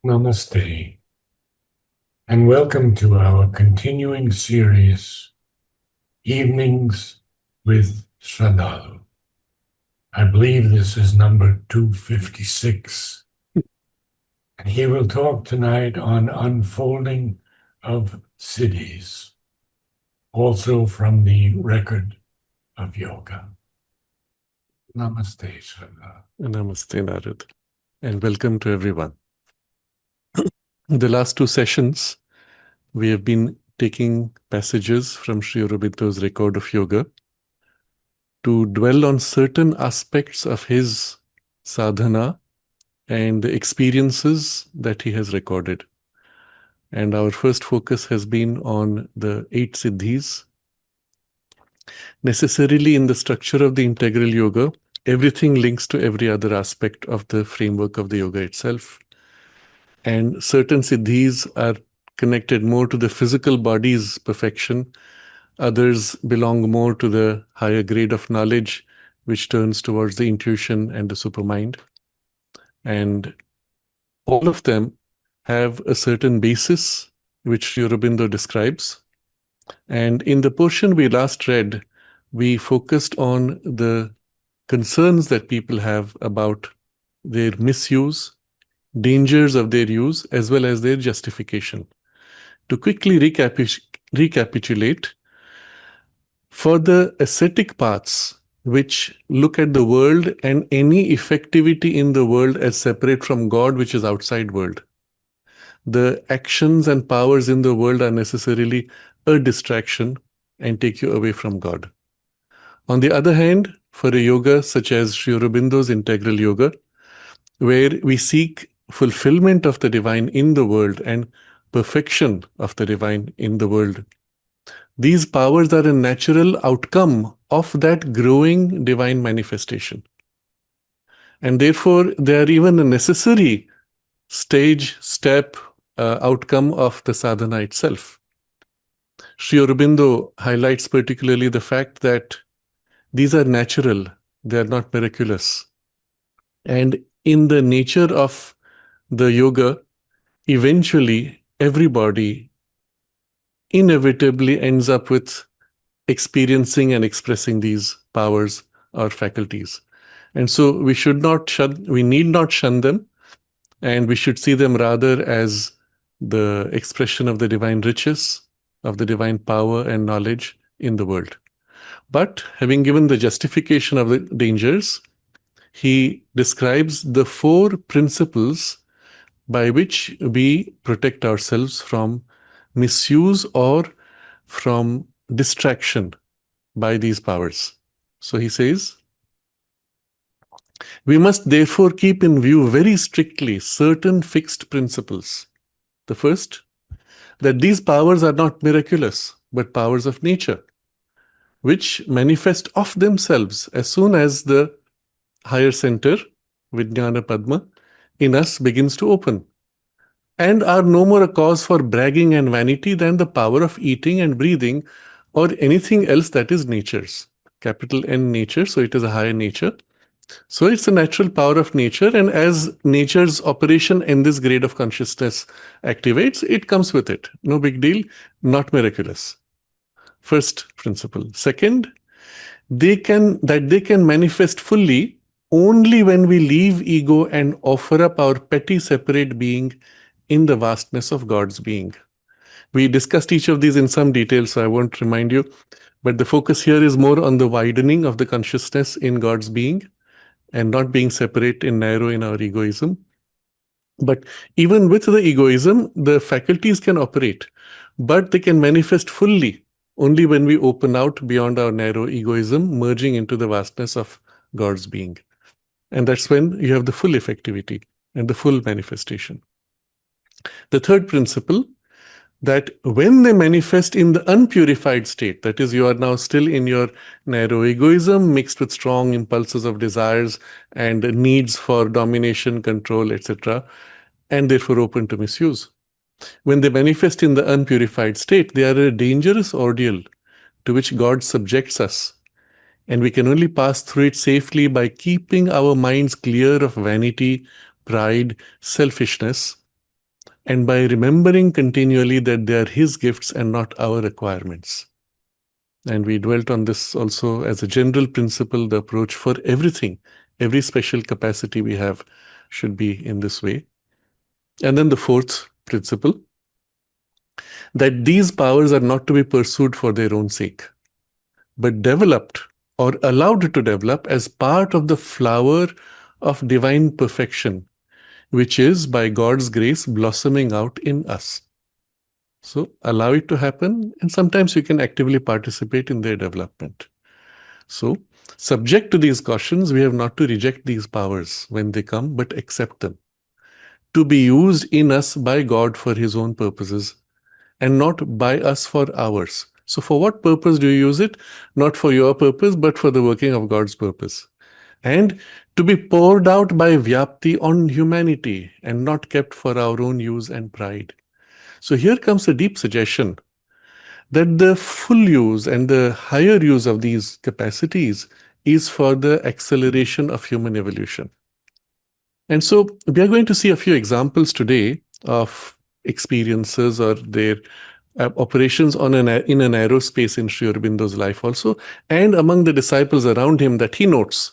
Namaste, and welcome to our continuing series, Evenings with Sraddhalu. I believe this is number 256, and he will talk tonight on unfolding of Siddhis, also from the record of yoga. Namaste, Sraddhalu. Namaste, Narad, and welcome to everyone. The last two sessions, we have been taking passages from Sri Aurobindo's record of yoga to dwell on certain aspects of his sadhana and the experiences that he has recorded. And our first focus has been on the 8 Siddhis. Necessarily, in the structure of the integral yoga, everything links to every other aspect of the framework of the yoga itself. And certain siddhis are connected more to the physical body's perfection. Others belong more to the higher grade of knowledge, which turns towards the intuition and the supermind. And all of them have a certain basis, which Sri Aurobindo describes. And in the portion we last read, we focused on the concerns that people have about their misuse, dangers of their use, as well as their justification. To quickly recapitulate, for the ascetic paths, which look at the world and any effectivity in the world as separate from God, which is outside world, the actions and powers in the world are necessarily a distraction and take you away from God. On the other hand, for a yoga such as Sri Aurobindo's integral yoga, where we seek fulfillment of the divine in the world and perfection of the divine in the world, these powers are a natural outcome of that growing divine manifestation. And therefore, they are even a necessary step, outcome of the sadhana itself. Sri Aurobindo highlights particularly the fact that these are natural, they are not miraculous. And in the nature of the yoga, eventually everybody inevitably ends up with experiencing and expressing these powers or faculties. And so we need not shun them, and we should see them rather as the expression of the divine riches, of the divine power and knowledge in the world. But having given the justification of the dangers, he describes the 4 principles by which we protect ourselves from misuse or from distraction by these powers. So he says, we must therefore keep in view very strictly certain fixed principles. The first, that these powers are not miraculous, but powers of nature, which manifest of themselves as soon as the higher center, Vijnana Padma, in us begins to open, and are no more a cause for bragging and vanity than the power of eating and breathing or anything else that is nature's. Capital N nature, so it is a higher nature. So it's a natural power of nature, and as nature's operation in this grade of consciousness activates, it comes with it. No big deal, not miraculous. First principle. Second, they can manifest fully only when we leave ego and offer up our petty separate being in the vastness of God's being. We discussed each of these in some detail, so I won't remind you, but the focus here is more on the widening of the consciousness in God's being and not being separate and narrow in our egoism. But even with the egoism, the faculties can operate, but they can manifest fully only when we open out beyond our narrow egoism, merging into the vastness of God's being. And that's when you have the full effectivity and the full manifestation. The third principle, that when they manifest in the unpurified state, that is, you are now still in your narrow egoism mixed with strong impulses of desires and needs for domination, control, etc., and therefore open to misuse. When they manifest in the unpurified state, they are a dangerous ordeal to which God subjects us, and we can only pass through it safely by keeping our minds clear of vanity, pride, selfishness, and by remembering continually that they are his gifts and not our requirements. And we dwelt on this also as a general principle, the approach for everything, every special capacity we have should be in this way. And then the fourth principle, that these powers are not to be pursued for their own sake, but developed or allowed to develop as part of the flower of divine perfection, which is by God's grace blossoming out in us. So allow it to happen, and sometimes you can actively participate in their development. So, subject to these cautions, we have not to reject these powers when they come, but accept them, to be used in us by God for his own purposes and not by us for ours. So for what purpose do you use it? Not for your purpose, but for the working of God's purpose. And to be poured out by Vyapti on humanity and not kept for our own use and pride. So here comes a deep suggestion that the full use and the higher use of these capacities is for the acceleration of human evolution. And so we are going to see a few examples today of experiences or their operations in a narrow space in Sri Aurobindo's life also, and among the disciples around him that he notes.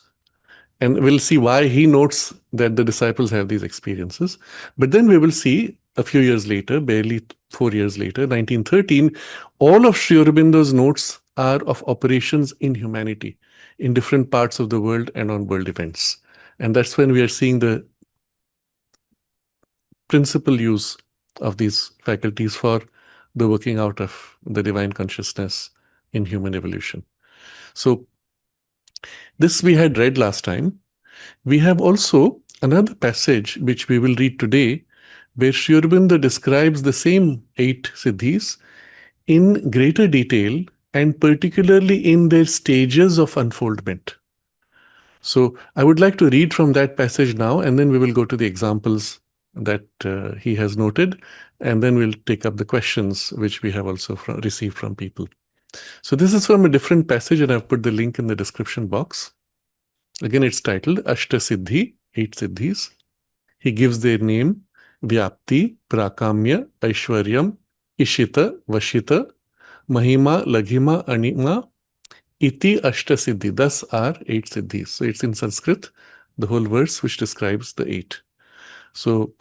And we'll see why he notes that the disciples have these experiences. But then we will see a few years later, barely 4 years later, 1913, all of Sri Aurobindo's notes are of operations in humanity, in different parts of the world and on world events. And that's when we are seeing the principal use of these faculties for the working out of the divine consciousness in human evolution. So this we had read last time. We have also another passage which we will read today, where Sri Aurobindo describes the same 8 siddhis in greater detail and particularly in their stages of unfoldment. So I would like to read from that passage now, and then we will go to the examples that he has noted, and then we'll take up the questions which we have also received from people. So this is from a different passage, and I've put the link in the description box. Again, it's titled Ashta Siddhi, 8 Siddhis. He gives their name: Vyapti, Prakamya, Aishwaryam, Ishita, Vashita, Mahima, Laghima, Anima, Iti Ashta Siddhi. Thus are 8 Siddhis. So it's in Sanskrit, the whole verse which describes the 8. So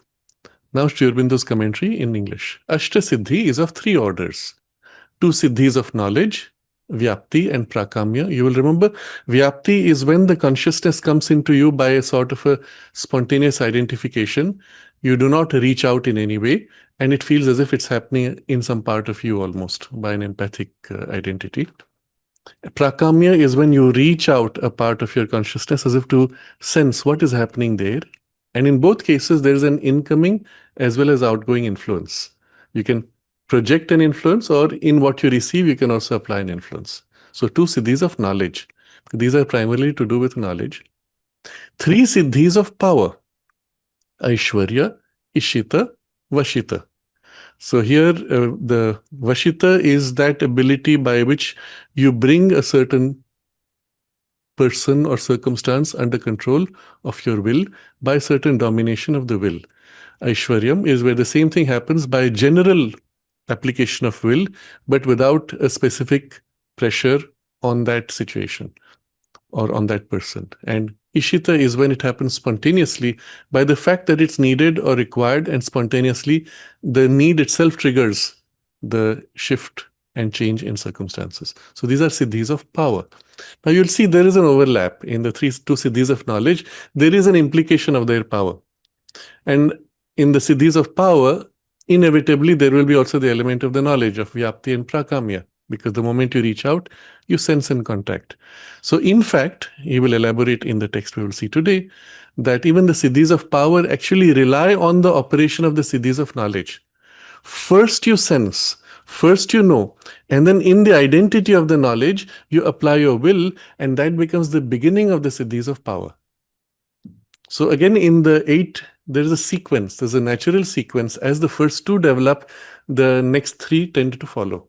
now Sri Aurobindo's commentary in English. Ashta Siddhi is of 3 orders. 2 Siddhis of knowledge, Vyapti and Prakamya. You will remember, Vyapti is when the consciousness comes into you by a sort of a spontaneous identification. You do not reach out in any way, and it feels as if it's happening in some part of you almost by an empathic identity. Prakamya is when you reach out a part of your consciousness as if to sense what is happening there. And in both cases, there is an incoming as well as outgoing influence. You can project an influence, or in what you receive, you can also apply an influence. So 2 siddhis of knowledge. These are primarily to do with knowledge. 3 siddhis of power. Aishwarya, Ishita, Vashita. So here the Vashita is that ability by which you bring a certain person or circumstance under control of your will by certain domination of the will. Aishwaryam is where the same thing happens by general application of will, but without a specific pressure on that situation or on that person. And Ishita is when it happens spontaneously by the fact that it's needed or required, and spontaneously the need itself triggers the shift and change in circumstances. So these are siddhis of power. Now you'll see there is an overlap in the 2 siddhis of knowledge. There is an implication of their power. And in the siddhis of power, inevitably there will be also the element of the knowledge of Vyapti and Prakamya, because the moment you reach out, you sense and contact. So in fact, he will elaborate in the text we will see today, that even the siddhis of power actually rely on the operation of the siddhis of knowledge. First you sense, first you know, and then in the identity of the knowledge, you apply your will, and that becomes the beginning of the siddhis of power. So again, in the 8, there is a sequence, there's a natural sequence. As the first 2 develop, the next 3 tend to follow.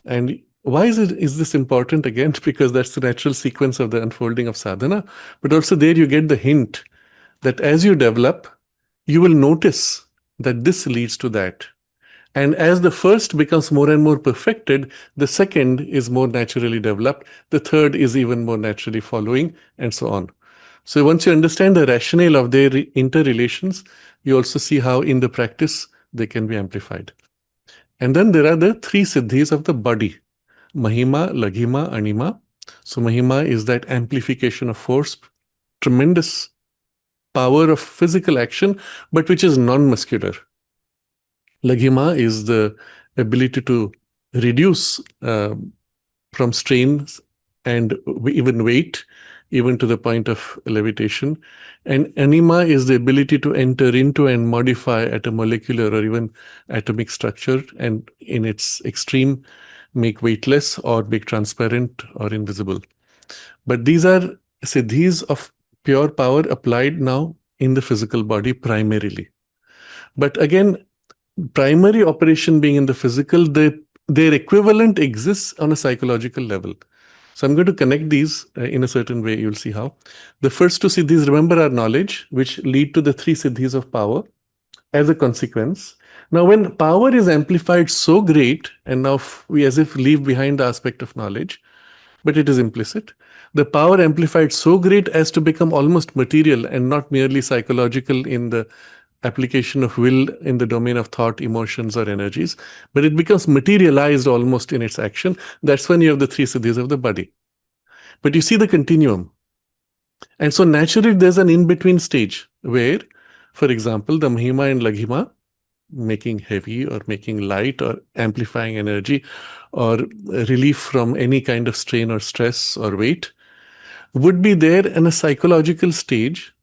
And why is this important? Again, because that's the natural sequence of the unfolding of sadhana. But also there you get the hint that as you develop, you will notice that this leads to that. And as the first becomes more and more perfected, the second is more naturally developed, the third is even more naturally following, and so on. So once you understand the rationale of their interrelations, you also see how in the practice they can be amplified. And then there are the three siddhis of the body: Mahima, Laghima, Anima. So Mahima is that amplification of force, tremendous power of physical action, but which is non-muscular. Laghima is the ability to reduce from strains and even weight, even to the point of levitation. And anima is the ability to enter into and modify at a molecular or even atomic structure, and in its extreme, make weightless or make transparent or invisible. But these are siddhis of pure power applied now in the physical body primarily. But again, primary operation being in the physical, their equivalent exists on a psychological level. So I'm going to connect these in a certain way. You'll see how. The first two siddhis, remember, are knowledge, which lead to the three siddhis of power as a consequence. Now, when power is amplified so great, and now we as if leave behind the aspect of knowledge, but it is implicit. The power amplified so great as to become almost material and not merely psychological in the application of will in the domain of thought, emotions, or energies, but it becomes materialized almost in its action. That's when you have the three siddhis of the body. But you see the continuum. And so naturally, there's an in-between stage where, for example, the Mahima and Laghima, making heavy or making light or amplifying energy or relief from any kind of strain or stress or weight, would be there in a psychological stage,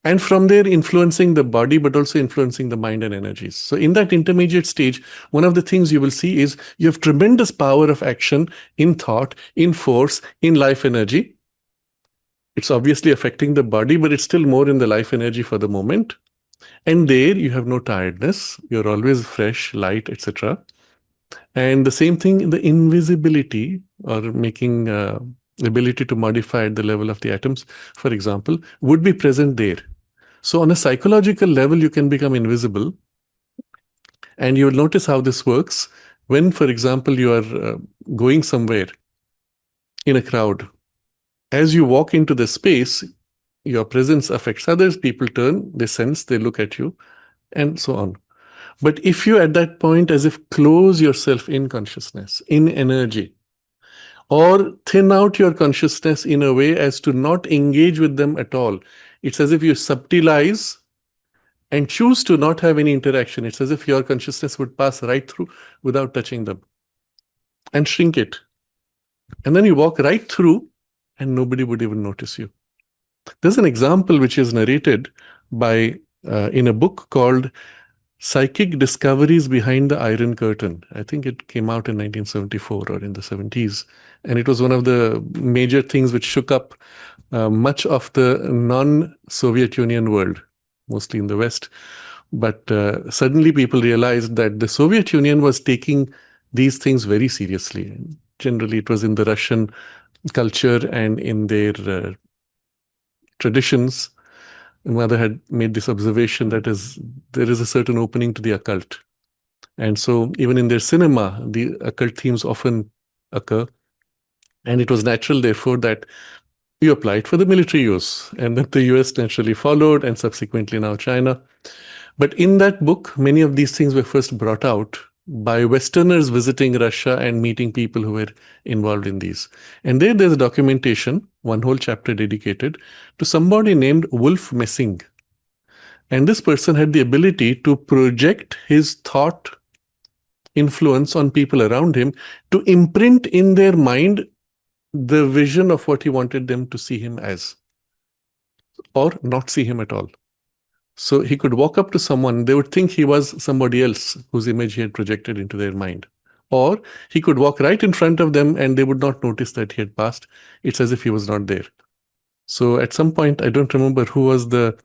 and from there influencing the body but also influencing the mind and energies. So in that intermediate stage, one of the things you will see is you have tremendous power of action in thought, in force, in life energy. It's obviously affecting the body, but it's still more in the life energy for the moment. And there you have no tiredness, you're always fresh, light, etc. And the same thing, the invisibility or making ability to modify at the level of the atoms, for example, would be present there. So on a psychological level, you can become invisible. And you'll notice how this works when, for example, you are going somewhere in a crowd. As you walk into the space, your presence affects others, people turn, they sense, they look at you, and so on. But if you at that point as if close yourself in consciousness, in energy, or thin out your consciousness in a way as to not engage with them at all, it's as if you subtilize and choose to not have any interaction. It's as if your consciousness would pass right through without touching them and shrink it. And then you walk right through and nobody would even notice you. There's an example which is narrated by in a book called Psychic Discoveries Behind the Iron Curtain. I think it came out in 1974 or in the 70s. And it was one of the major things which shook up much of the non-Soviet Union world, mostly in the West. But suddenly people realized that the Soviet Union was taking these things very seriously. Generally, it was in the Russian culture and in their traditions. My mother had made this observation that there is a certain opening to the occult. And so even in their cinema, the occult themes often occur. And it was natural, therefore, that you applied for the military use, and that the US naturally followed, and subsequently now China. But in that book, many of these things were first brought out by Westerners visiting Russia and meeting people who were involved in these. And there's a documentation, one whole chapter dedicated to somebody named Wolf Messing. And this person had the ability to project his thought influence on people around him to imprint in their mind the vision of what he wanted them to see him as, or not see him at all. So he could walk up to someone, they would think he was somebody else whose image he had projected into their mind. Or he could walk right in front of them and they would not notice that he had passed. It's as if he was not there. So at some point, I don't remember who was the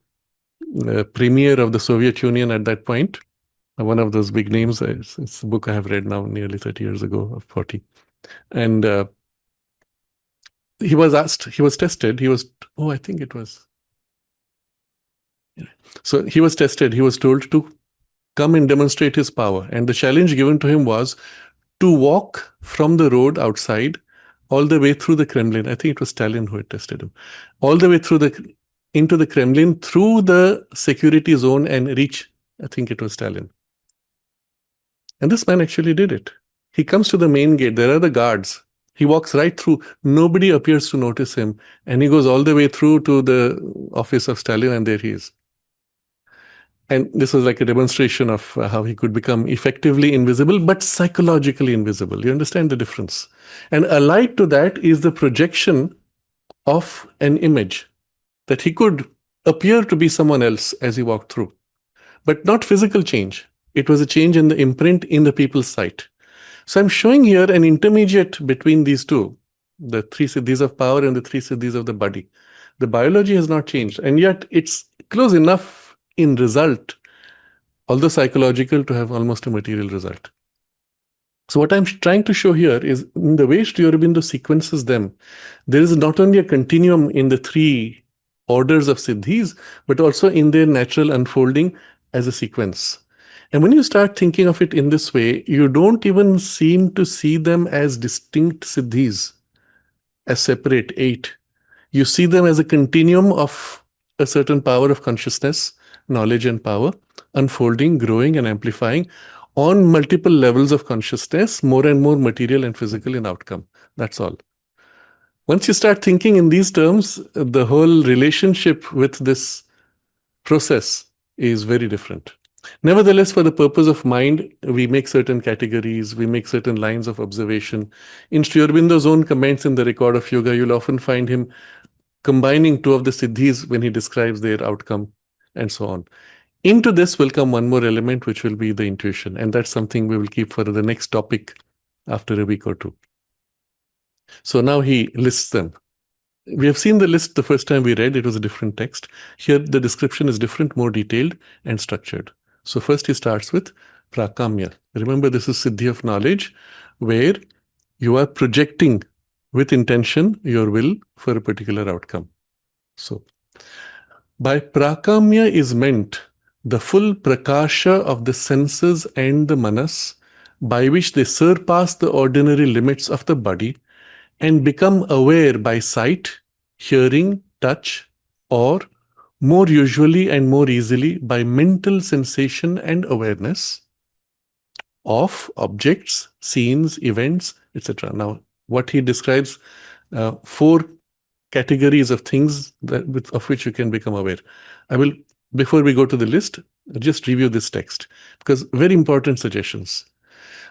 premier of the Soviet Union at that point. One of those big names. It's a book I have read now nearly 30 years ago, or 40. And he was asked, he was tested. I think it was. So he was tested. He was told to come and demonstrate his power. And the challenge given to him was to walk from the road outside all the way through the Kremlin. I think it was Stalin who had tested him. All the way into the Kremlin, through the security zone, and reach, I think it was Stalin. And this man actually did it. He comes to the main gate. There are the guards. He walks right through. Nobody appears to notice him. And he goes all the way through to the office of Stalin, and there he is. And this was like a demonstration of how he could become effectively invisible, but psychologically invisible. You understand the difference? And allied to that is the projection of an image, that he could appear to be someone else as he walked through, but not physical change. It was a change in the imprint in the people's sight. So I'm showing here an intermediate between these two, the three siddhis of power and the three siddhis of the body. The biology has not changed, and yet it's close enough in result, although psychological, to have almost a material result. So what I'm trying to show here is, in the way Sri Aurobindo sequences them, there is not only a continuum in the three orders of siddhis, but also in their natural unfolding as a sequence. And when you start thinking of it in this way, you don't even seem to see them as distinct siddhis, as separate 8. You see them as a continuum of a certain power of consciousness, knowledge and power, unfolding, growing and amplifying on multiple levels of consciousness, more and more material and physical in outcome. That's all. Once you start thinking in these terms, the whole relationship with this process is very different. Nevertheless, for the purpose of mind, we make certain categories, we make certain lines of observation. In Sri Aurobindo's own comments in the Record of Yoga, you'll often find him combining two of the siddhis when he describes their outcome and so on. Into this will come one more element, which will be the intuition. And that's something we will keep for the next topic after a week or two. So now he lists them. We have seen the list the first time we read. It was a different text. Here the description is different, more detailed and structured. So first he starts with prakamya. Remember, this is siddhi of knowledge, where you are projecting with intention your will for a particular outcome. So by prakamya is meant the full prakasha of the senses and the manas, by which they surpass the ordinary limits of the body and become aware by sight, hearing, touch, or more usually and more easily by mental sensation and awareness of objects, scenes, events, etc. Now, what he describes, 4 categories of things of which you can become aware. I will, before we go to the list, just review this text, because very important suggestions.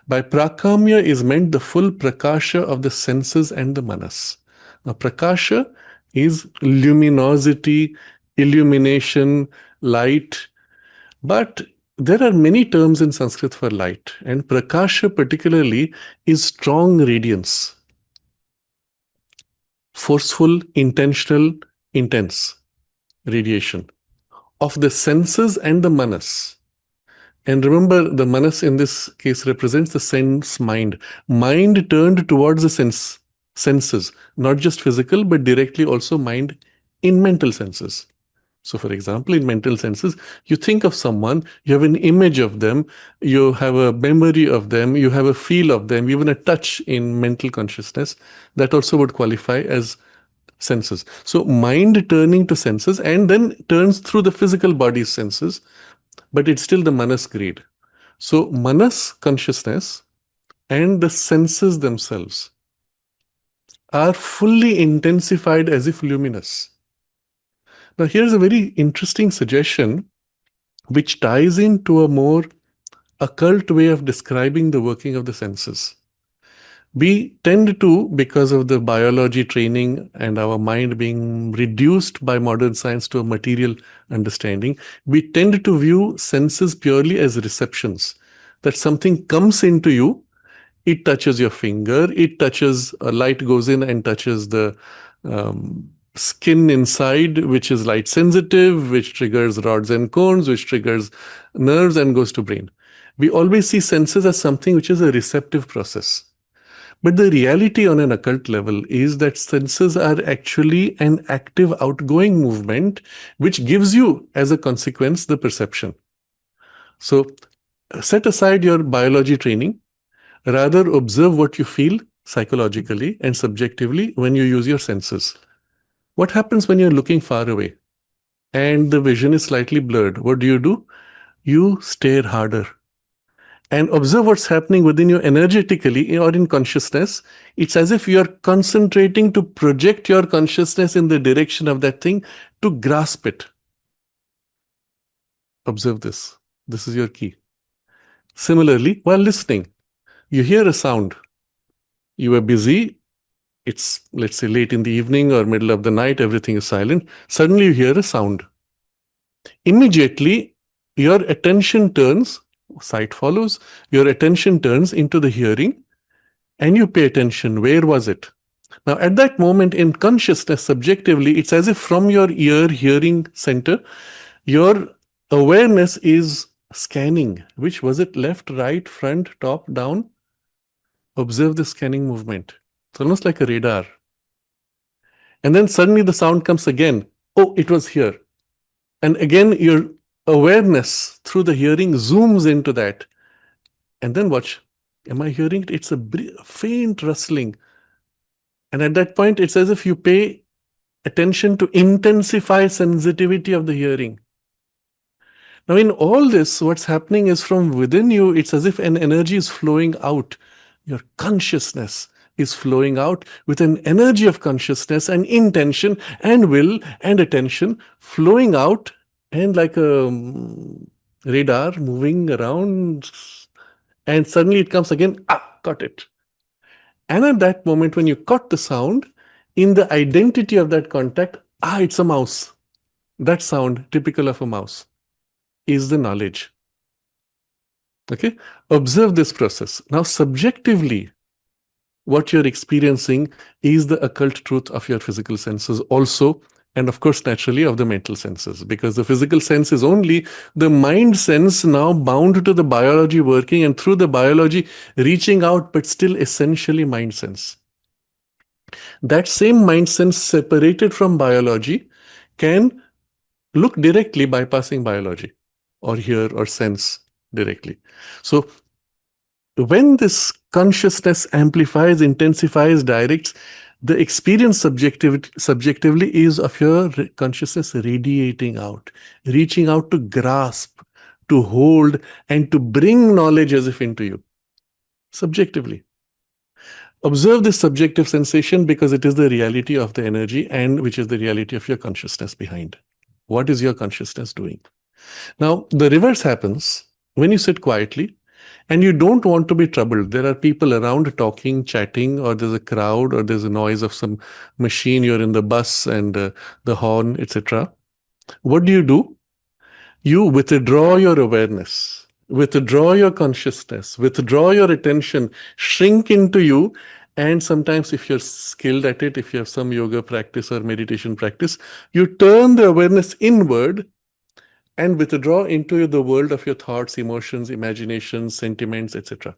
By prakamya is meant the full prakasha of the senses and the manas. Now, prakasha is luminosity, illumination, light, but there are many terms in Sanskrit for light, and prakasha particularly is strong radiance. Forceful, intentional, intense radiation of the senses and the manas. And remember, the manas in this case represents the sense mind. Mind turned towards the senses, not just physical, but directly also mind in mental senses. So for example, in mental senses, you think of someone, you have an image of them, you have a memory of them, you have a feel of them, even a touch in mental consciousness. That also would qualify as senses. So mind turning to senses and then turns through the physical body's senses, but it's still the manas grade. So manas consciousness and the senses themselves are fully intensified as if luminous. Now here's a very interesting suggestion which ties into a more occult way of describing the working of the senses. We tend to, because of the biology training and our mind being reduced by modern science to a material understanding, we tend to view senses purely as receptions. That something comes into you, it touches your finger, it touches, a light goes in and touches the skin inside, which is light sensitive, which triggers rods and cones, which triggers nerves and goes to brain. We always see senses as something which is a receptive process. But the reality on an occult level is that senses are actually an active outgoing movement which gives you, as a consequence, the perception. So set aside your biology training, rather observe what you feel psychologically and subjectively when you use your senses. What happens when you're looking far away and the vision is slightly blurred? What do? You stare harder and observe what's happening within you energetically or in consciousness. It's as if you're concentrating to project your consciousness in the direction of that thing to grasp it. Observe this. This is your key. Similarly, while listening, you hear a sound. You are busy. It's, let's say, late in the evening or middle of the night. Everything is silent. Suddenly you hear a sound. Immediately, your attention turns, sight follows, your attention turns into the hearing and you pay attention. Where was it? Now, at that moment in consciousness, subjectively, it's as if from your ear hearing center, your awareness is scanning. Which was it? Left, right, front, top, down? Observe the scanning movement. It's almost like a radar. And then suddenly the sound comes again. Oh, it was here. And again, your awareness through the hearing zooms into that. And then watch. Am I hearing it? It's a faint rustling. And at that point, it's as if you pay attention to intensify sensitivity of the hearing. Now, in all this, what's happening is from within you, it's as if an energy is flowing out. Your consciousness is flowing out with an energy of consciousness and intention and will and attention flowing out and like a radar moving around. And suddenly it comes again, caught it. And at that moment, when you caught the sound, in the identity of that contact, it's a mouse. That sound, typical of a mouse, is the knowledge. Okay? Observe this process. Now, subjectively, what you're experiencing is the occult truth of your physical senses also, and of course, naturally, of the mental senses, because the physical sense is only the mind sense now bound to the biology working and through the biology reaching out, but still essentially mind sense. That same mind sense separated from biology can look directly bypassing biology or hear or sense directly. So when this consciousness amplifies, intensifies, directs, the experience subjectively is of your consciousness radiating out, reaching out to grasp, to hold, and to bring knowledge as if into you, subjectively. Observe this subjective sensation because it is the reality of the energy and which is the reality of your consciousness behind. What is your consciousness doing? Now, the reverse happens when you sit quietly and you don't want to be troubled. There are people around talking, chatting, or there's a crowd, or there's a noise of some machine. You're in the bus and the horn, etc. What do? You withdraw your awareness, withdraw your consciousness, withdraw your attention, shrink into you. And sometimes if you're skilled at it, if you have some yoga practice or meditation practice, you turn the awareness inward and withdraw into the world of your thoughts, emotions, imaginations, sentiments, etc.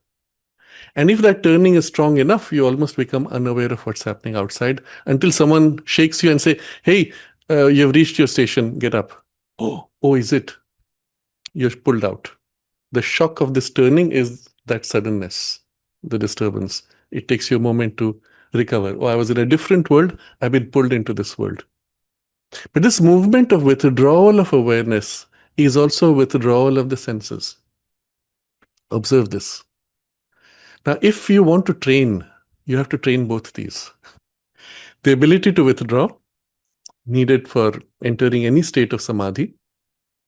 And if that turning is strong enough, you almost become unaware of what's happening outside until someone shakes you and say, hey, you've reached your station, get up. Oh, is it? You're pulled out. The shock of this turning is that suddenness, the disturbance. It takes you a moment to recover. Oh, I was in a different world. I've been pulled into this world. But this movement of withdrawal of awareness is also withdrawal of the senses. Observe this. Now, if you want to train, you have to train both these. The ability to withdraw, needed for entering any state of samadhi,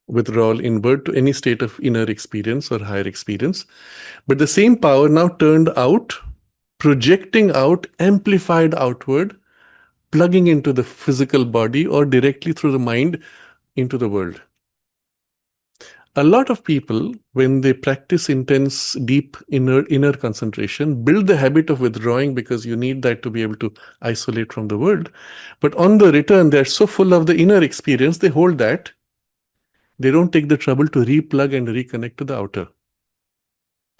withdrawal inward to any state of inner experience or higher experience. But the same power now turned out, projecting out, amplified outward, plugging into the physical body or directly through the mind into the world. A lot of people, when they practice intense, deep inner concentration, build the habit of withdrawing because you need that to be able to isolate from the world. But on the return, they're so full of the inner experience, they hold that. They don't take the trouble to replug and reconnect to the outer.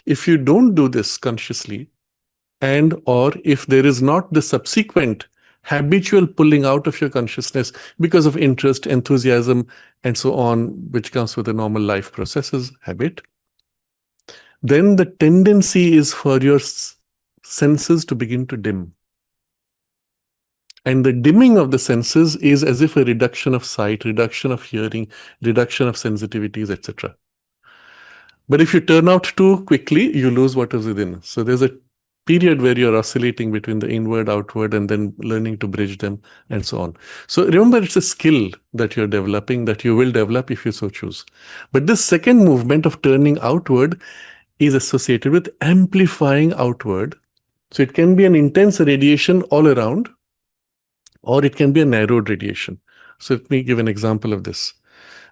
If you don't do this consciously, and or if there is not the subsequent habitual pulling out of your consciousness because of interest, enthusiasm, and so on, which comes with the normal life processes, habit, then the tendency is for your senses to begin to dim. And the dimming of the senses is as if a reduction of sight, reduction of hearing, reduction of sensitivities, etc. But if you turn out too quickly, you lose what is within. So there's a period where you're oscillating between the inward, outward, and then learning to bridge them and so on. So remember, it's a skill that you're developing, that you will develop if you so choose. But this second movement of turning outward is associated with amplifying outward. So it can be an intense radiation all around, or it can be a narrowed radiation. So let me give an example of this.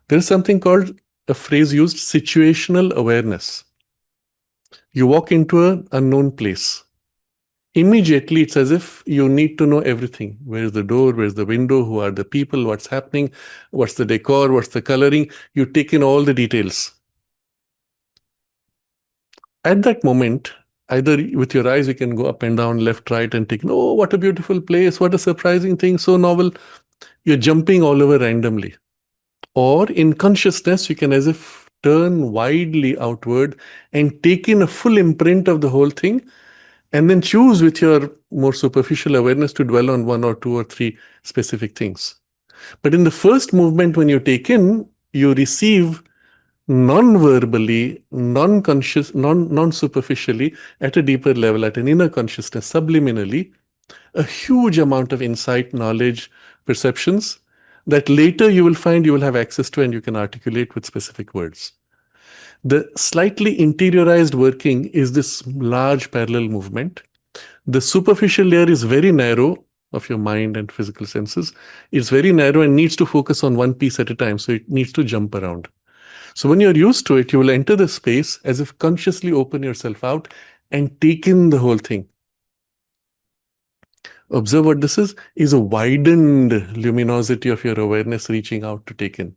There is something called a phrase used, situational awareness. You walk into an unknown place. Immediately, it's as if you need to know everything. Where's the door? Where's the window? Who are the people? What's happening? What's the decor? What's the coloring? You take in all the details. At that moment, either with your eyes, you can go up and down, left, right, and take, oh, what a beautiful place. What a surprising thing. So novel. You're jumping all over randomly. Or in consciousness, you can as if turn widely outward and take in a full imprint of the whole thing, and then choose with your more superficial awareness to dwell on one or two or three specific things. But in the first movement, when you take in, you receive non-verbally, non-conscious, non-superficially, at a deeper level, at an inner consciousness, subliminally, a huge amount of insight, knowledge, perceptions that later you will find you will have access to and you can articulate with specific words. The slightly interiorized working is this large parallel movement. The superficial layer is very narrow of your mind and physical senses. It's very narrow and needs to focus on one piece at a time, so it needs to jump around. So when you're used to it, you will enter the space as if consciously open yourself out and take in the whole thing. Observe what this is a widened luminosity of your awareness reaching out to take in.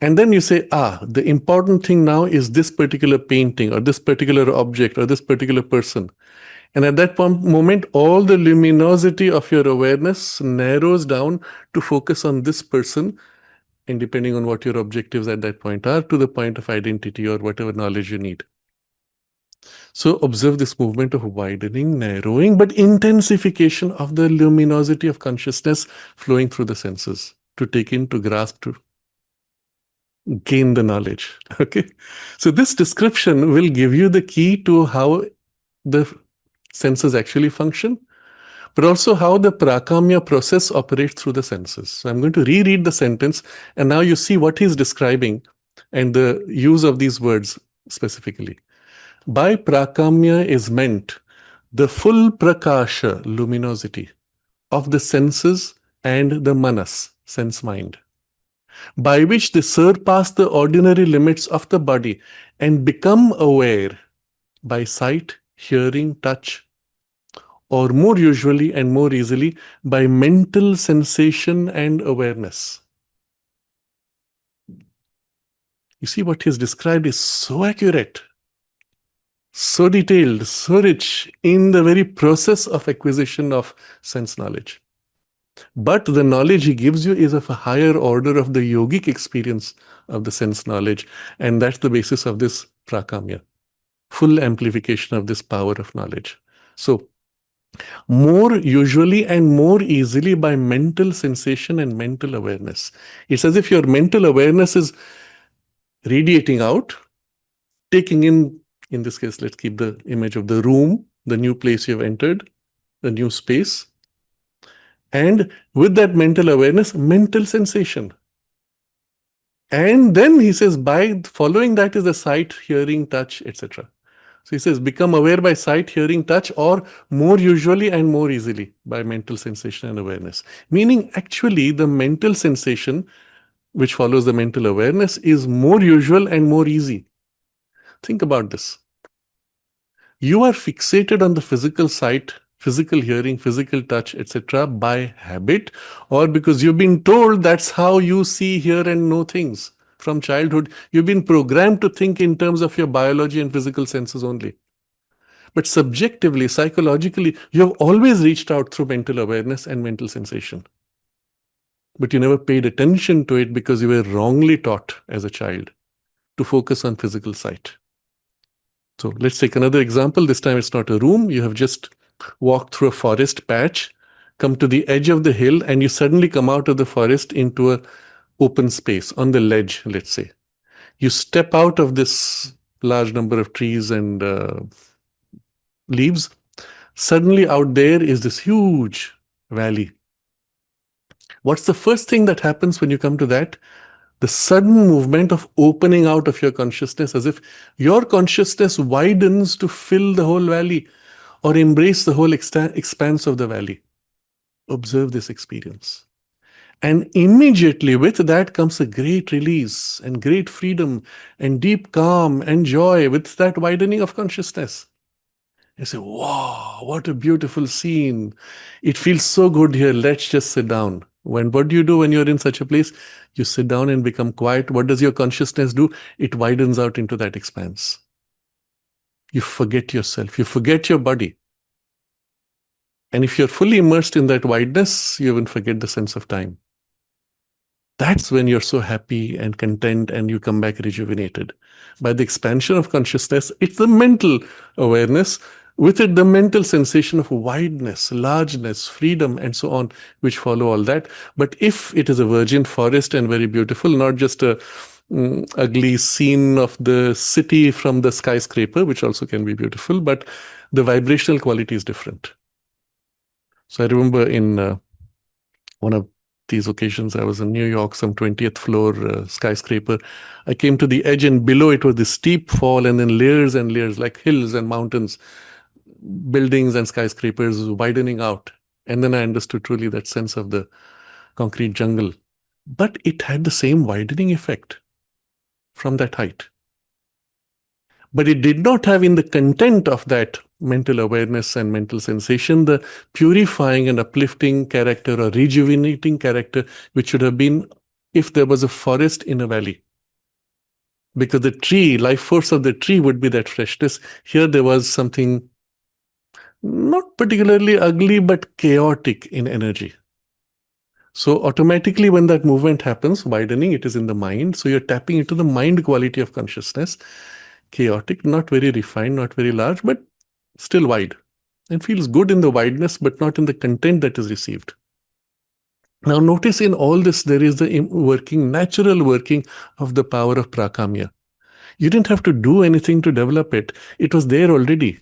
And then you say, the important thing now is this particular painting or this particular object or this particular person. And at that moment, all the luminosity of your awareness narrows down to focus on this person, and depending on what your objectives at that point are, to the point of identity or whatever knowledge you need. So observe this movement of widening, narrowing, but intensification of the luminosity of consciousness flowing through the senses to take in, to grasp, to gain the knowledge. Okay. So this description will give you the key to how the senses actually function, but also how the prakamya process operates through the senses. So I'm going to reread the sentence, and now you see what he's describing and the use of these words specifically. By prakamya is meant the full prakasha, luminosity, of the senses and the manas, sense mind, by which they surpass the ordinary limits of the body and become aware by sight, hearing, touch, or more usually and more easily by mental sensation and awareness. You see, what he's described is so accurate, so detailed, so rich in the very process of acquisition of sense knowledge. But the knowledge he gives you is of a higher order of the yogic experience of the sense knowledge, and that's the basis of this prakamya, full amplification of this power of knowledge. So, more usually and more easily by mental sensation and mental awareness. It's as if your mental awareness is radiating out, taking in this case, let's keep the image of the room, the new place you've entered, the new space. And with that mental awareness, mental sensation. And then he says, by following that is the sight, hearing, touch, etc. So he says, become aware by sight, hearing, touch, or more usually and more easily by mental sensation and awareness. Meaning, actually, the mental sensation, which follows the mental awareness, is more usual and more easy. Think about this. You are fixated on the physical sight, physical hearing, physical touch, etc. by habit, or because you've been told that's how you see, hear, and know things. From childhood, you've been programmed to think in terms of your biology and physical senses only. But subjectively, psychologically, you have always reached out through mental awareness and mental sensation. But you never paid attention to it because you were wrongly taught as a child to focus on physical sight. So let's take another example. This time it's not a room. You have just walked through a forest patch, come to the edge of the hill, and you suddenly come out of the forest into an open space on the ledge, let's say. You step out of this large number of trees and leaves. Suddenly out there is this huge valley. What's the first thing that happens when you come to that? The sudden movement of opening out of your consciousness, as if your consciousness widens to fill the whole valley or embrace the whole expanse of the valley. Observe this experience. And immediately with that comes a great release and great freedom and deep calm and joy with that widening of consciousness. You say, wow, what a beautiful scene. It feels so good here. Let's just sit down. What do you do when you're in such a place? You sit down and become quiet. What does your consciousness do? It widens out into that expanse. You forget yourself. You forget your body. And if you're fully immersed in that wideness, you even forget the sense of time. That's when you're so happy and content and you come back rejuvenated. By the expansion of consciousness, it's the mental awareness, with it the mental sensation of wideness, largeness, freedom, and so on, which follow all that. But if it is a virgin forest and very beautiful, not just a ugly scene of the city from the skyscraper, which also can be beautiful, but the vibrational quality is different. So I remember in one of these occasions, I was in New York, some 20th floor skyscraper. I came to the edge, and below it was this steep fall, and then layers and layers, like hills and mountains, buildings and skyscrapers widening out. And then I understood truly that sense of the concrete jungle. But it had the same widening effect from that height. But it did not have in the content of that mental awareness and mental sensation the purifying and uplifting character or rejuvenating character which should have been if there was a forest in a valley. Because the tree, life force of the tree would be that freshness. Here there was something not particularly ugly, but chaotic in energy. So automatically when that movement happens, widening, it is in the mind. So you're tapping into the mind quality of consciousness. Chaotic, not very refined, not very large, but still wide, and feels good in the wideness, but not in the content that is received. Now notice in all this, there is the natural working of the power of prakamya. You didn't have to do anything to develop it. It was there already.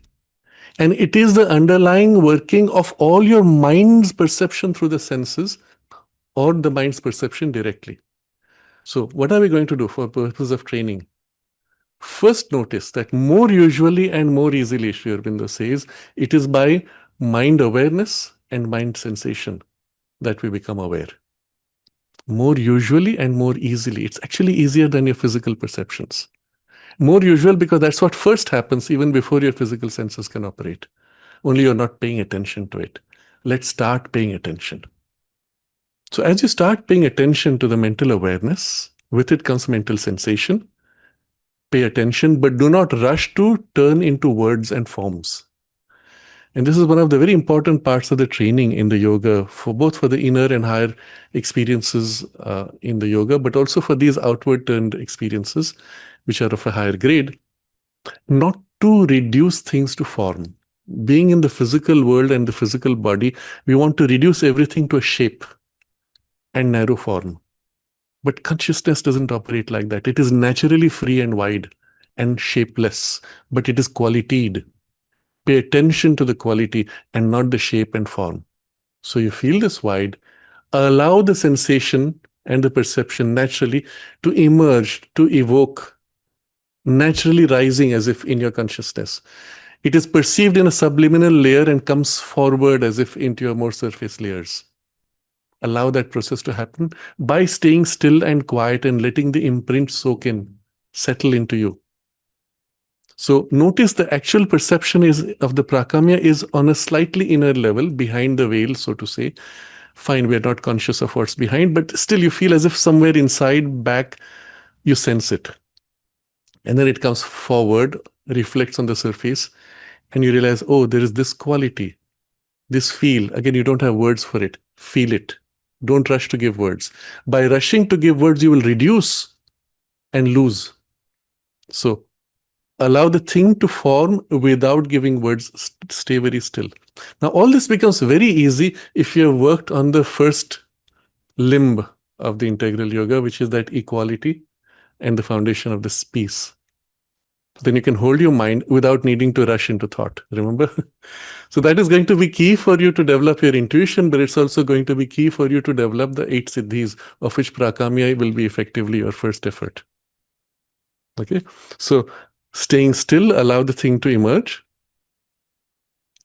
And it is the underlying working of all your mind's perception through the senses or the mind's perception directly. So what are we going to do for purpose of training? First, notice that more usually and more easily, Sri Aurobindo says, it is by mind awareness and mind sensation that we become aware. More usually and more easily. It's actually easier than your physical perceptions. More usual because that's what first happens even before your physical senses can operate. Only you're not paying attention to it. Let's start paying attention. So as you start paying attention to the mental awareness, with it comes mental sensation. Pay attention, but do not rush to turn into words and forms. And this is one of the very important parts of the training in the yoga, for both for the inner and higher experiences in the yoga, but also for these outward turned experiences, which are of a higher grade, not to reduce things to form. Being in the physical world and the physical body, we want to reduce everything to a shape and narrow form. But consciousness doesn't operate like that. It is naturally free and wide and shapeless, but it is qualitied. Pay attention to the quality and not the shape and form. So you feel this wide, allow the sensation and the perception naturally to emerge, to evoke, naturally rising as if in your consciousness. It is perceived in a subliminal layer and comes forward as if into your more surface layers. Allow that process to happen by staying still and quiet and letting the imprint soak in, settle into you. So notice the actual perception of the prakamya is on a slightly inner level, behind the veil, so to say. Fine, we're not conscious of what's behind, but still you feel as if somewhere inside, back, you sense it. And then it comes forward, reflects on the surface, and you realize, oh, there is this quality, this feel. Again, you don't have words for it. Feel it. Don't rush to give words. By rushing to give words, you will reduce and lose. So allow the thing to form without giving words, stay very still. Now, all this becomes very easy if you have worked on the first limb of the integral yoga, which is that equality and the foundation of this peace. Then you can hold your mind without needing to rush into thought. Remember? So that is going to be key for you to develop your intuition, but it's also going to be key for you to develop the 8 siddhis, of which prakamya will be effectively your first effort. Okay? So staying still, allow the thing to emerge.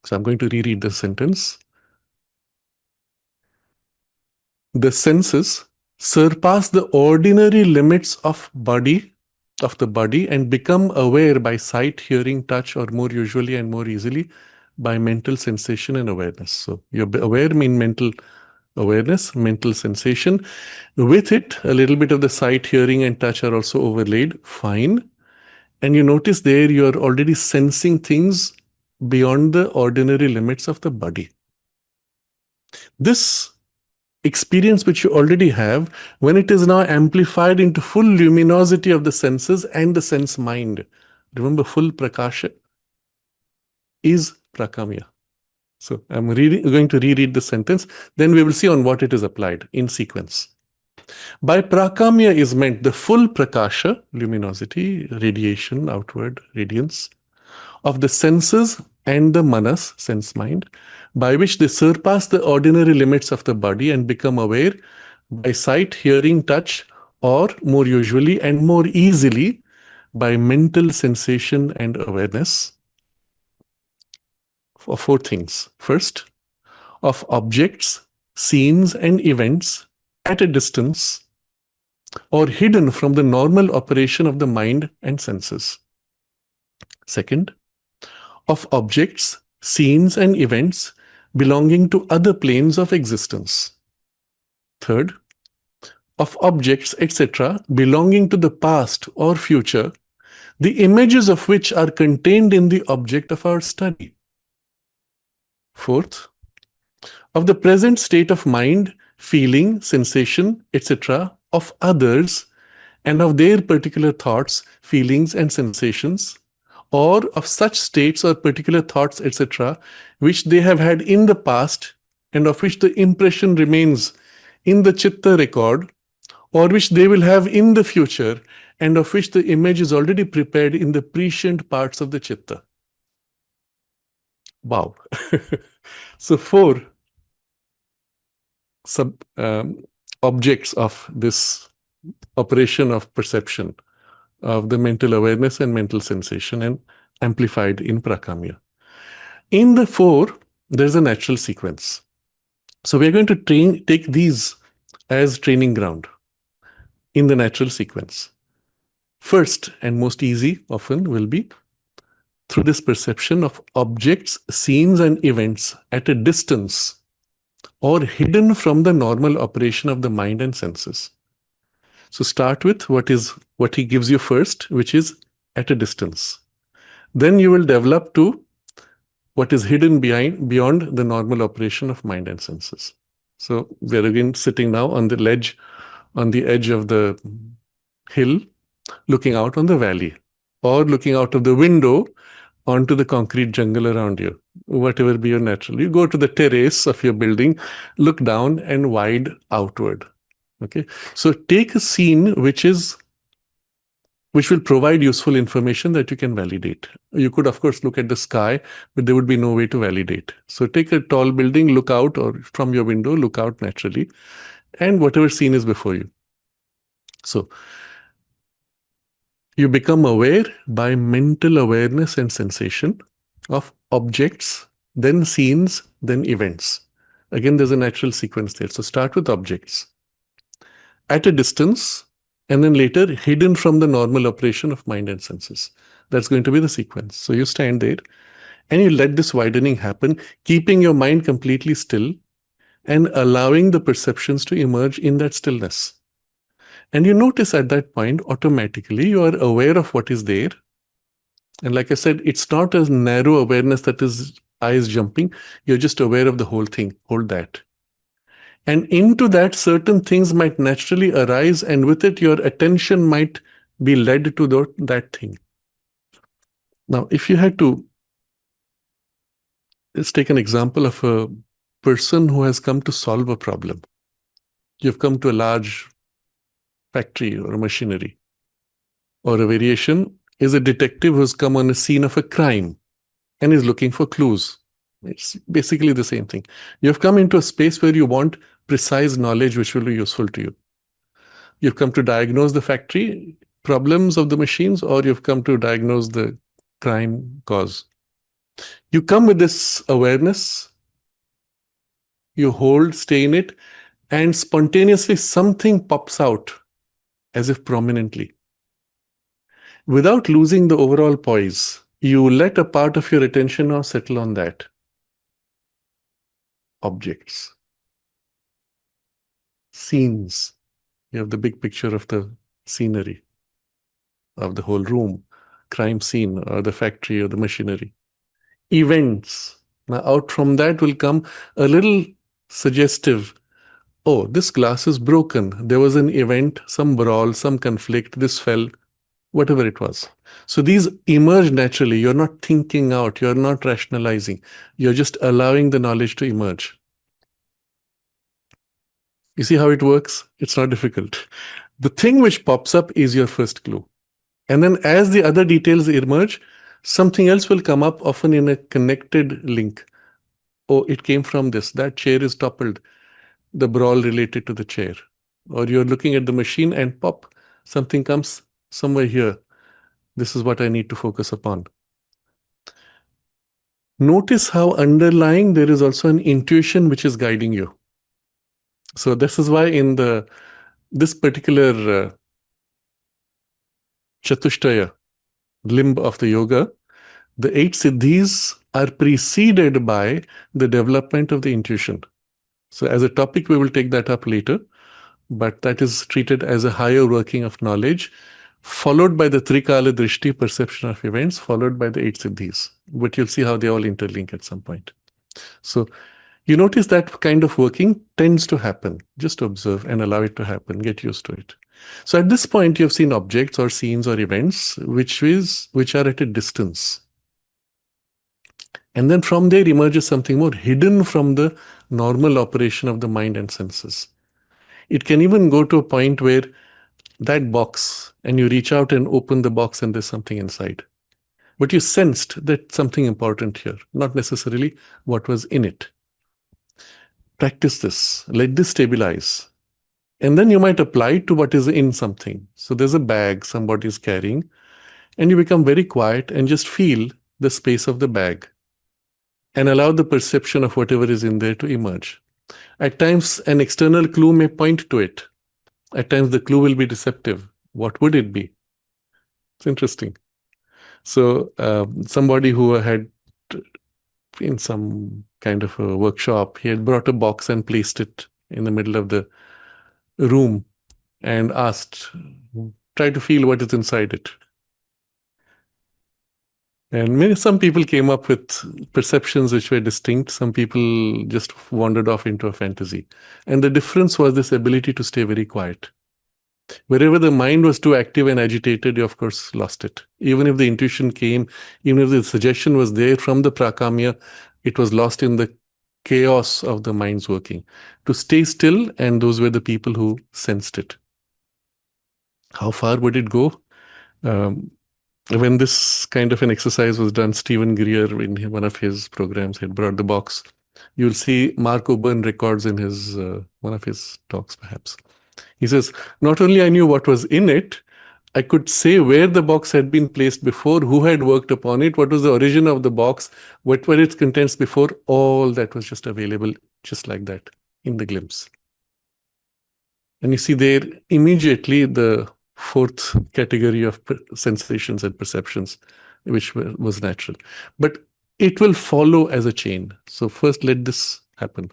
So I'm going to reread the sentence. The senses surpass the ordinary limits of the body and become aware by sight, hearing, touch, or more usually and more easily by mental sensation and awareness. So you're aware mean mental awareness, mental sensation. With it, a little bit of the sight, hearing, and touch are also overlaid. Fine. And you notice there you're already sensing things beyond the ordinary limits of the body. This experience which you already have, when it is now amplified into full luminosity of the senses and the sense mind, remember full prakasha is prakamya. So I'm going to reread the sentence, then we will see on what it is applied in sequence. By prakamya is meant the full prakasha, luminosity, radiation, outward radiance, of the senses and the manas, sense mind, by which they surpass the ordinary limits of the body and become aware by sight, hearing, touch, or more usually and more easily by mental sensation and awareness. For 4 things. First, of objects, scenes, and events at a distance or hidden from the normal operation of the mind and senses. Second, of objects, scenes, and events belonging to other planes of existence. Third, of objects, etc., belonging to the past or future, the images of which are contained in the object of our study. Fourth, of the present state of mind, feeling, sensation, etc., of others, and of their particular thoughts, feelings, and sensations, or of such states or particular thoughts, etc., which they have had in the past and of which the impression remains in the chitta record, or which they will have in the future and of which the image is already prepared in the prescient parts of the chitta. Wow. So 4 objects of this operation of perception, of the mental awareness and mental sensation, and amplified in prakamya. In the 4, there's a natural sequence. So we're going to take these as training ground in the natural sequence. First and most easy often will be through this perception of objects, scenes, and events at a distance or hidden from the normal operation of the mind and senses. So start with what he gives you first, which is at a distance. Then you will develop to what is hidden beyond the normal operation of mind and senses. So we are again sitting now on the ledge, on the edge of the hill, looking out on the valley, or looking out of the window onto the concrete jungle around you, whatever be your natural. You go to the terrace of your building, look down and wide outward. Okay, so take a scene which will provide useful information that you can validate. You could, of course, look at the sky, but there would be no way to validate. So take a tall building, look out, or from your window, look out naturally, and whatever scene is before you. So you become aware by mental awareness and sensation of objects, then scenes, then events. Again, there's a natural sequence there. So start with objects at a distance, and then later hidden from the normal operation of mind and senses. That's going to be the sequence. So you stand there and you let this widening happen, keeping your mind completely still and allowing the perceptions to emerge in that stillness. And you notice at that point, automatically, you are aware of what is there. And like I said, it's not a narrow awareness that is eyes jumping. You're just aware of the whole thing. Hold that. And into that, certain things might naturally arise, and with it, your attention might be led to that thing. Now, if you had to, let's take an example of a person who has come to solve a problem. You've come to a large factory or a machinery, or a variation is a detective who's come on a scene of a crime and is looking for clues. It's basically the same thing. You've come into a space where you want precise knowledge which will be useful to you. You've come to diagnose the factory problems of the machines, or you've come to diagnose the crime cause. You come with this awareness, you hold, stay in it, and spontaneously something pops out as if prominently. Without losing the overall poise, you let a part of your attention now settle on that. Objects, scenes. You have the big picture of the scenery, of the whole room, crime scene, or the factory, or the machinery. Events. Now, out from that will come a little suggestive. Oh, this glass is broken. There was an event, some brawl, some conflict, this fell, whatever it was. So these emerge naturally. You're not thinking out, you're not rationalizing. You're just allowing the knowledge to emerge. You see how it works? It's not difficult. The thing which pops up is your first clue. And then as the other details emerge, something else will come up, often in a connected link. Oh, it came from this. That chair is toppled. The brawl related to the chair. Or you're looking at the machine and pop, something comes somewhere here. This is what I need to focus upon. Notice how underlying there is also an intuition which is guiding you. So this is why in this particular Chatushtaya limb of the yoga, the 8 Siddhis are preceded by the development of the intuition. So as a topic, we will take that up later, but that is treated as a higher working of knowledge, followed by the Trikala Drishti, perception of events, followed by the 8 Siddhis. But you'll see how they all interlink at some point. So you notice that kind of working tends to happen. Just observe and allow it to happen. Get used to it. So at this point, you've seen objects or scenes or events which are at a distance. And then from there emerges something more hidden from the normal operation of the mind and senses. It can even go to a point where that box, and you reach out and open the box and there's something inside. But you sensed that something important here, not necessarily what was in it. Practice this. Let this stabilize. And then you might apply it to what is in something. So there's a bag somebody is carrying, and you become very quiet and just feel the space of the bag and allow the perception of whatever is in there to emerge. At times, an external clue may point to it. At times, the clue will be deceptive. What would it be? It's interesting. So somebody who had in some kind of a workshop, he had brought a box and placed it in the middle of the room and asked, try to feel what is inside it. And some people came up with perceptions which were distinct. Some people just wandered off into a fantasy. And the difference was this ability to stay very quiet. Wherever the mind was too active and agitated, you of course lost it. Even if the intuition came, even if the suggestion was there from the prakamya, it was lost in the chaos of the mind's working. To stay still, and those were the people who sensed it. How far would it go? When this kind of an exercise was done, Stephen Greer, in one of his programs, had brought the box. You'll see Mark Oburn records in his one of his talks, perhaps. He says, not only I knew what was in it, I could say where the box had been placed before, who had worked upon it, what was the origin of the box, what were its contents before. All that was just available just like that in the glimpse. And you see there immediately the fourth category of sensations and perceptions, which was natural. But it will follow as a chain. So first let this happen.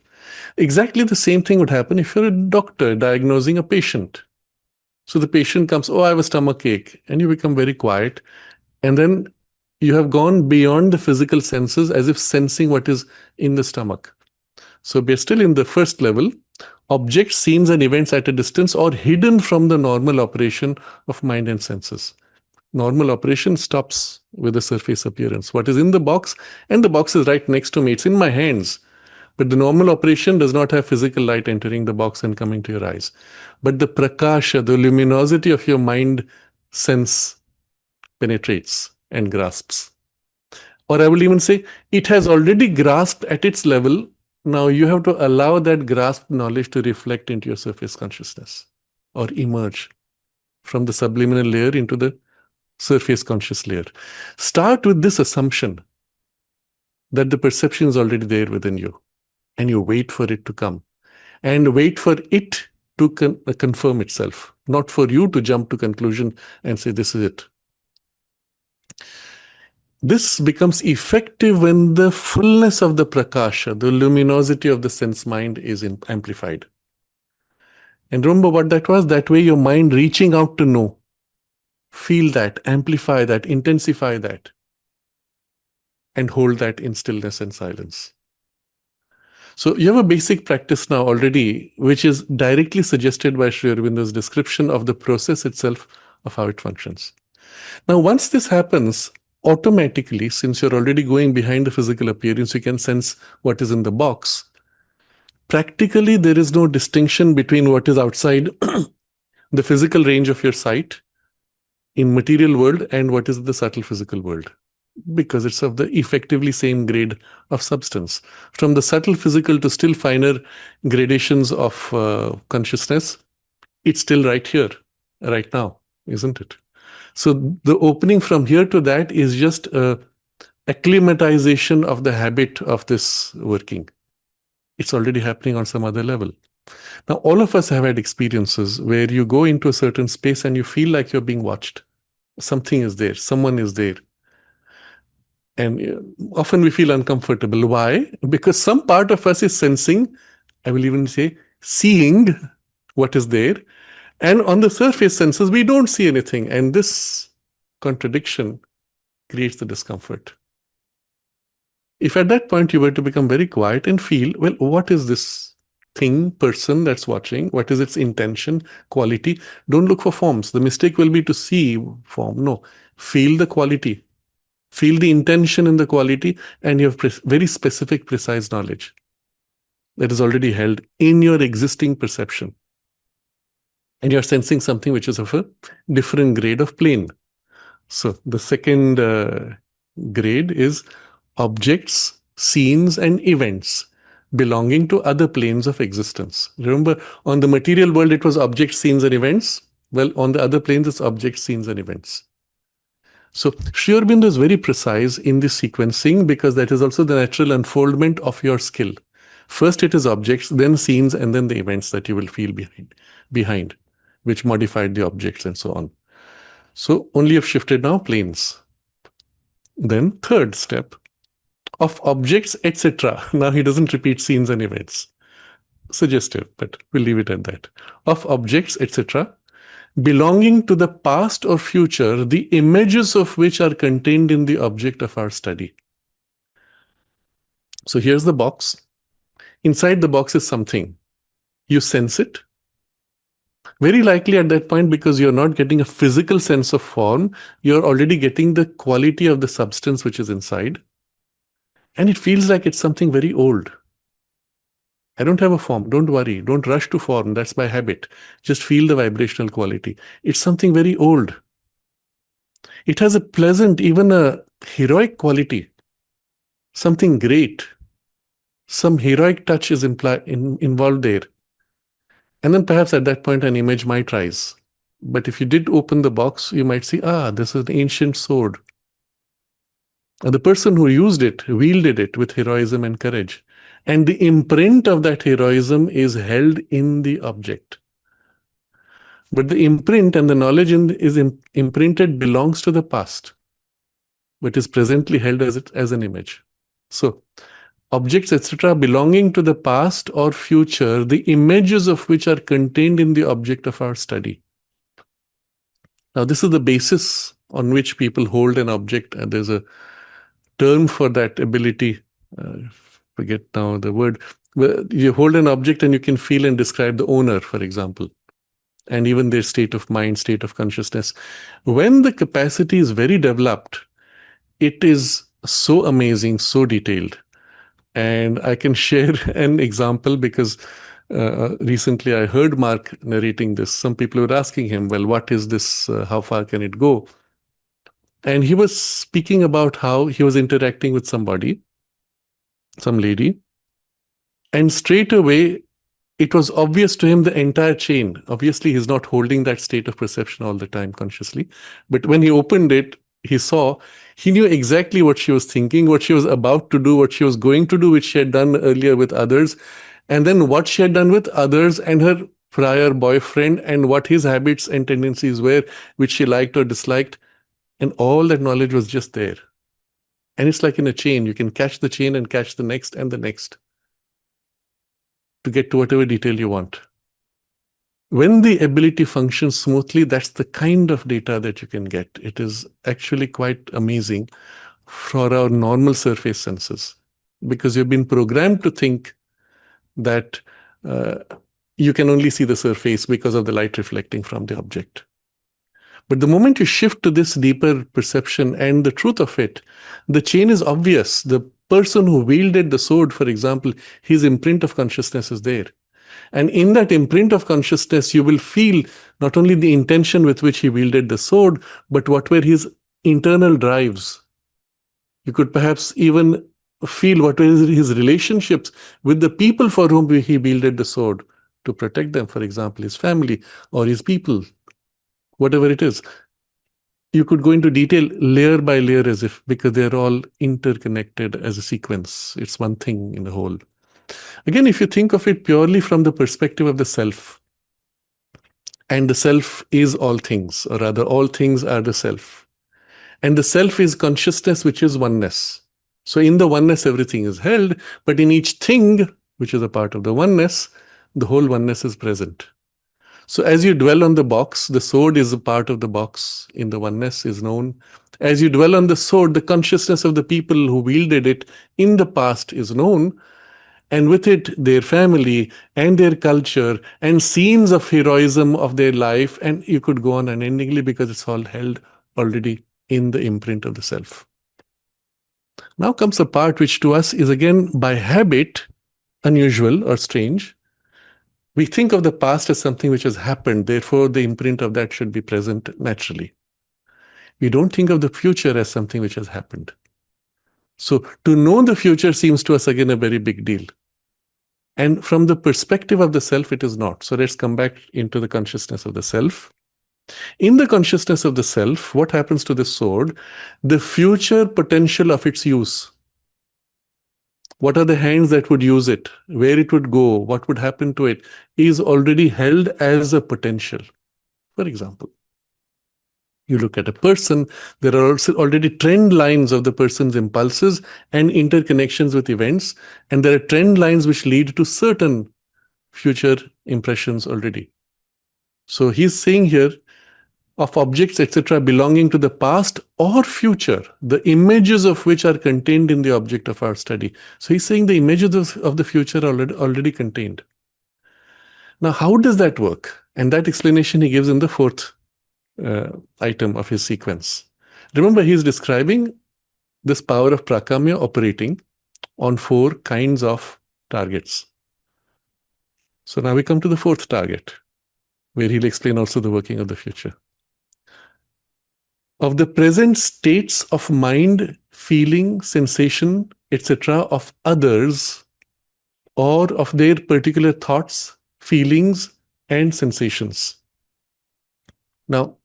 Exactly the same thing would happen if you're a doctor diagnosing a patient. So the patient comes, oh, I have a stomach ache, and you become very quiet. And then you have gone beyond the physical senses as if sensing what is in the stomach. So we're still in the first level. Objects, scenes, and events at a distance or hidden from the normal operation of mind and senses. Normal operation stops with the surface appearance. What is in the box, and the box is right next to me, it's in my hands. But the normal operation does not have physical light entering the box and coming to your eyes. But the prakasha, the luminosity of your mind sense penetrates and grasps. Or I will even say, it has already grasped at its level. Now you have to allow that grasped knowledge to reflect into your surface consciousness or emerge from the subliminal layer into the surface conscious layer. Start with this assumption that the perception is already there within you, and you wait for it to come, and wait for it to confirm itself, not for you to jump to conclusion and say, this is it. This becomes effective when the fullness of the prakasha, the luminosity of the sense mind, is amplified. And remember what that was? That way your mind reaching out to know. Feel that, amplify that, intensify that, and hold that in stillness and silence. So you have a basic practice now already, which is directly suggested by Sri Aurobindo's description of the process itself of how it functions. Now, once this happens, automatically, since you're already going behind the physical appearance, you can sense what is in the box. Practically, there is no distinction between what is outside the physical range of your sight in material world and what is the subtle physical world, because it's of the effectively same grade of substance. From the subtle physical to still finer gradations of consciousness, it's still right here, right now, isn't it? So the opening from here to that is just a acclimatization of the habit of this working. It's already happening on some other level. Now, all of us have had experiences where you go into a certain space and you feel like you're being watched. Something is there, someone is there. And often we feel uncomfortable. Why? Because some part of us is sensing, I will even say, seeing what is there. And on the surface senses, we don't see anything. And this contradiction creates the discomfort. If at that point you were to become very quiet and feel, well, what is this thing, person that's watching? What is its intention, quality? Don't look for forms. The mistake will be to see form. No, feel the quality. Feel the intention in the quality, and you have very specific, precise knowledge that is already held in your existing perception. And you're sensing something which is of a different grade of plane. So the second grade is objects, scenes, and events belonging to other planes of existence. Remember, on the material world, it was objects, scenes, and events. Well, on the other planes, it's objects, scenes, and events. So Sri Aurobindo is very precise in this sequencing because that is also the natural unfoldment of your skill. First it is objects, then scenes, and then the events that you will feel behind, which modified the objects and so on. So only have shifted now planes. Then third step of objects, etc. Now he doesn't repeat scenes and events. Suggestive, but we'll leave it at that. Of objects, etc. belonging to the past or future, the images of which are contained in the object of our study. So here's the box. Inside the box is something. You sense it. Very likely at that point, because you're not getting a physical sense of form, you're already getting the quality of the substance which is inside. And it feels like it's something very old. I don't have a form. Don't worry. Don't rush to form. That's by habit. Just feel the vibrational quality. It's something very old. It has a pleasant, even a heroic quality. Something great. Some heroic touch is involved there. And then perhaps at that point an image might rise. But if you did open the box, you might see, this is an ancient sword. And the person who used it, wielded it with heroism and courage. And the imprint of that heroism is held in the object. But the imprint and the knowledge imprinted belongs to the past, but is presently held as an image. So, objects, etc., belonging to the past or future, the images of which are contained in the object of our study. Now, this is the basis on which people hold an object, and there's a term for that ability. Forget now the word. You hold an object and you can feel and describe the owner, for example. and even their state of mind, state of consciousness. When the capacity is very developed, it is so amazing, so detailed. And I can share an example because recently I heard Mark narrating this. Some people were asking him, well, what is this? How far can it go? And he was speaking about how he was interacting with somebody, some lady, and straight away it was obvious to him the entire chain. Obviously, he's not holding that state of perception all the time consciously. But when he opened it, he knew exactly what she was thinking, what she was about to do, what she was going to do, which she had done earlier with others, and then what she had done with others and her prior boyfriend, and what his habits and tendencies were, which she liked or disliked. And all that knowledge was just there. And it's like in a chain. You can catch the chain and catch the next and the next to get to whatever detail you want. When the ability functions smoothly, that's the kind of data that you can get. It is actually quite amazing for our normal surface senses, because you've been programmed to think that you can only see the surface because of the light reflecting from the object. But the moment you shift to this deeper perception and the truth of it, the chain is obvious. The person who wielded the sword, for example, his imprint of consciousness is there. And in that imprint of consciousness, you will feel not only the intention with which he wielded the sword, but what were his internal drives. You could perhaps even feel what were his relationships with the people for whom he wielded the sword, to protect them, for example, his family or his people, whatever it is. You could go into detail layer by layer, as if, because they're all interconnected as a sequence. It's one thing in the whole. Again, if you think of it purely from the perspective of the self, and the self is all things, or rather all things are the self, and the self is consciousness, which is oneness. So in the oneness, everything is held, but in each thing, which is a part of the oneness, the whole oneness is present. So as you dwell on the box, the sword is a part of the box in the oneness is known. As you dwell on the sword, the consciousness of the people who wielded it in the past is known. And with it, their family and their culture and scenes of heroism of their life. And you could go on unendingly, because it's all held already in the imprint of the self. Now comes a part which to us is again by habit unusual or strange. We think of the past as something which has happened, therefore the imprint of that should be present naturally. We don't think of the future as something which has happened. So to know the future seems to us again a very big deal. And from the perspective of the self, it is not. So let's come back into the consciousness of the self. In the consciousness of the self, what happens to the sword? The future potential of its use. What are the hands that would use it? Where it would go? What would happen to it? Is already held as a potential. For example, you look at a person, there are also already trend lines of the person's impulses and interconnections with events, and there are trend lines which lead to certain future impressions already. So he's saying here, of objects, etc., belonging to the past or future, the images of which are contained in the object of our study. So he's saying the images of the future are already contained. Now, how does that work? And that explanation he gives in the fourth item of his sequence. Remember, he's describing this power of prakamya operating on 4 kinds of targets. So now we come to the 4th target, where he'll explain also the working of the future. Of the present states of mind, feeling, sensation, etc. of others, or of their particular thoughts, feelings, and sensations. Now,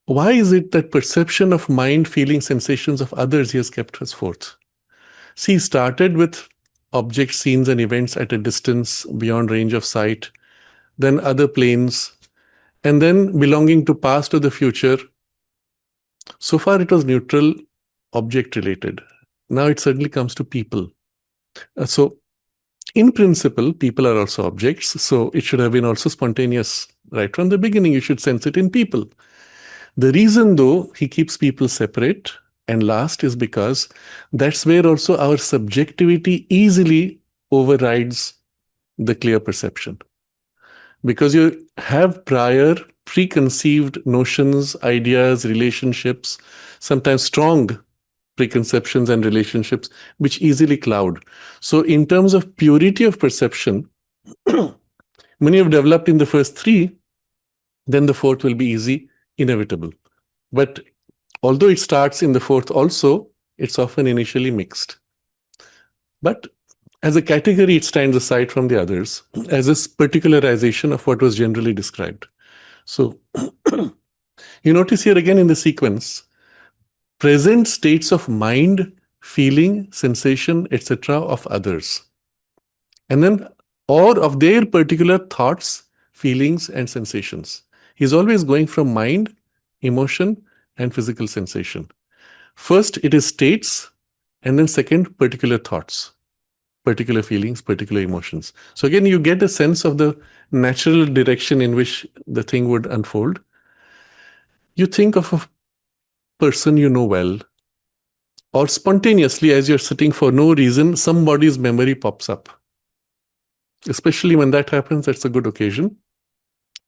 why is it that perception of mind, feeling, sensations of others he has kept as 4th? See, he started with objects, scenes, and events at a distance beyond range of sight, then other planes, and then belonging to past or the future. So far it was neutral, object related. Now it suddenly comes to people. So in principle, people are also objects. So it should have been also spontaneous. Right from the beginning, you should sense it in people. The reason, though, he keeps people separate and last is because that's where also our subjectivity easily overrides the clear perception. because you have prior preconceived notions, ideas, relationships, sometimes strong preconceptions and relationships, which easily cloud. So, in terms of purity of perception, when you've developed in the first three, then the fourth will be easy, inevitable. But although it starts in the fourth also, it's often initially mixed. But as a category, it stands aside from the others as a particularization of what was generally described. So you notice here again in the sequence, present states of mind, feeling, sensation, etc. of others. And then, or of their particular thoughts, feelings, and sensations. He's always going from mind, emotion, and physical sensation. First, it is states, and then second, particular thoughts, particular feelings, particular emotions. So again, you get a sense of the natural direction in which the thing would unfold. You think of a person you know well, or spontaneously, as you're sitting for no reason, somebody's memory pops up. Especially when that happens, that's a good occasion.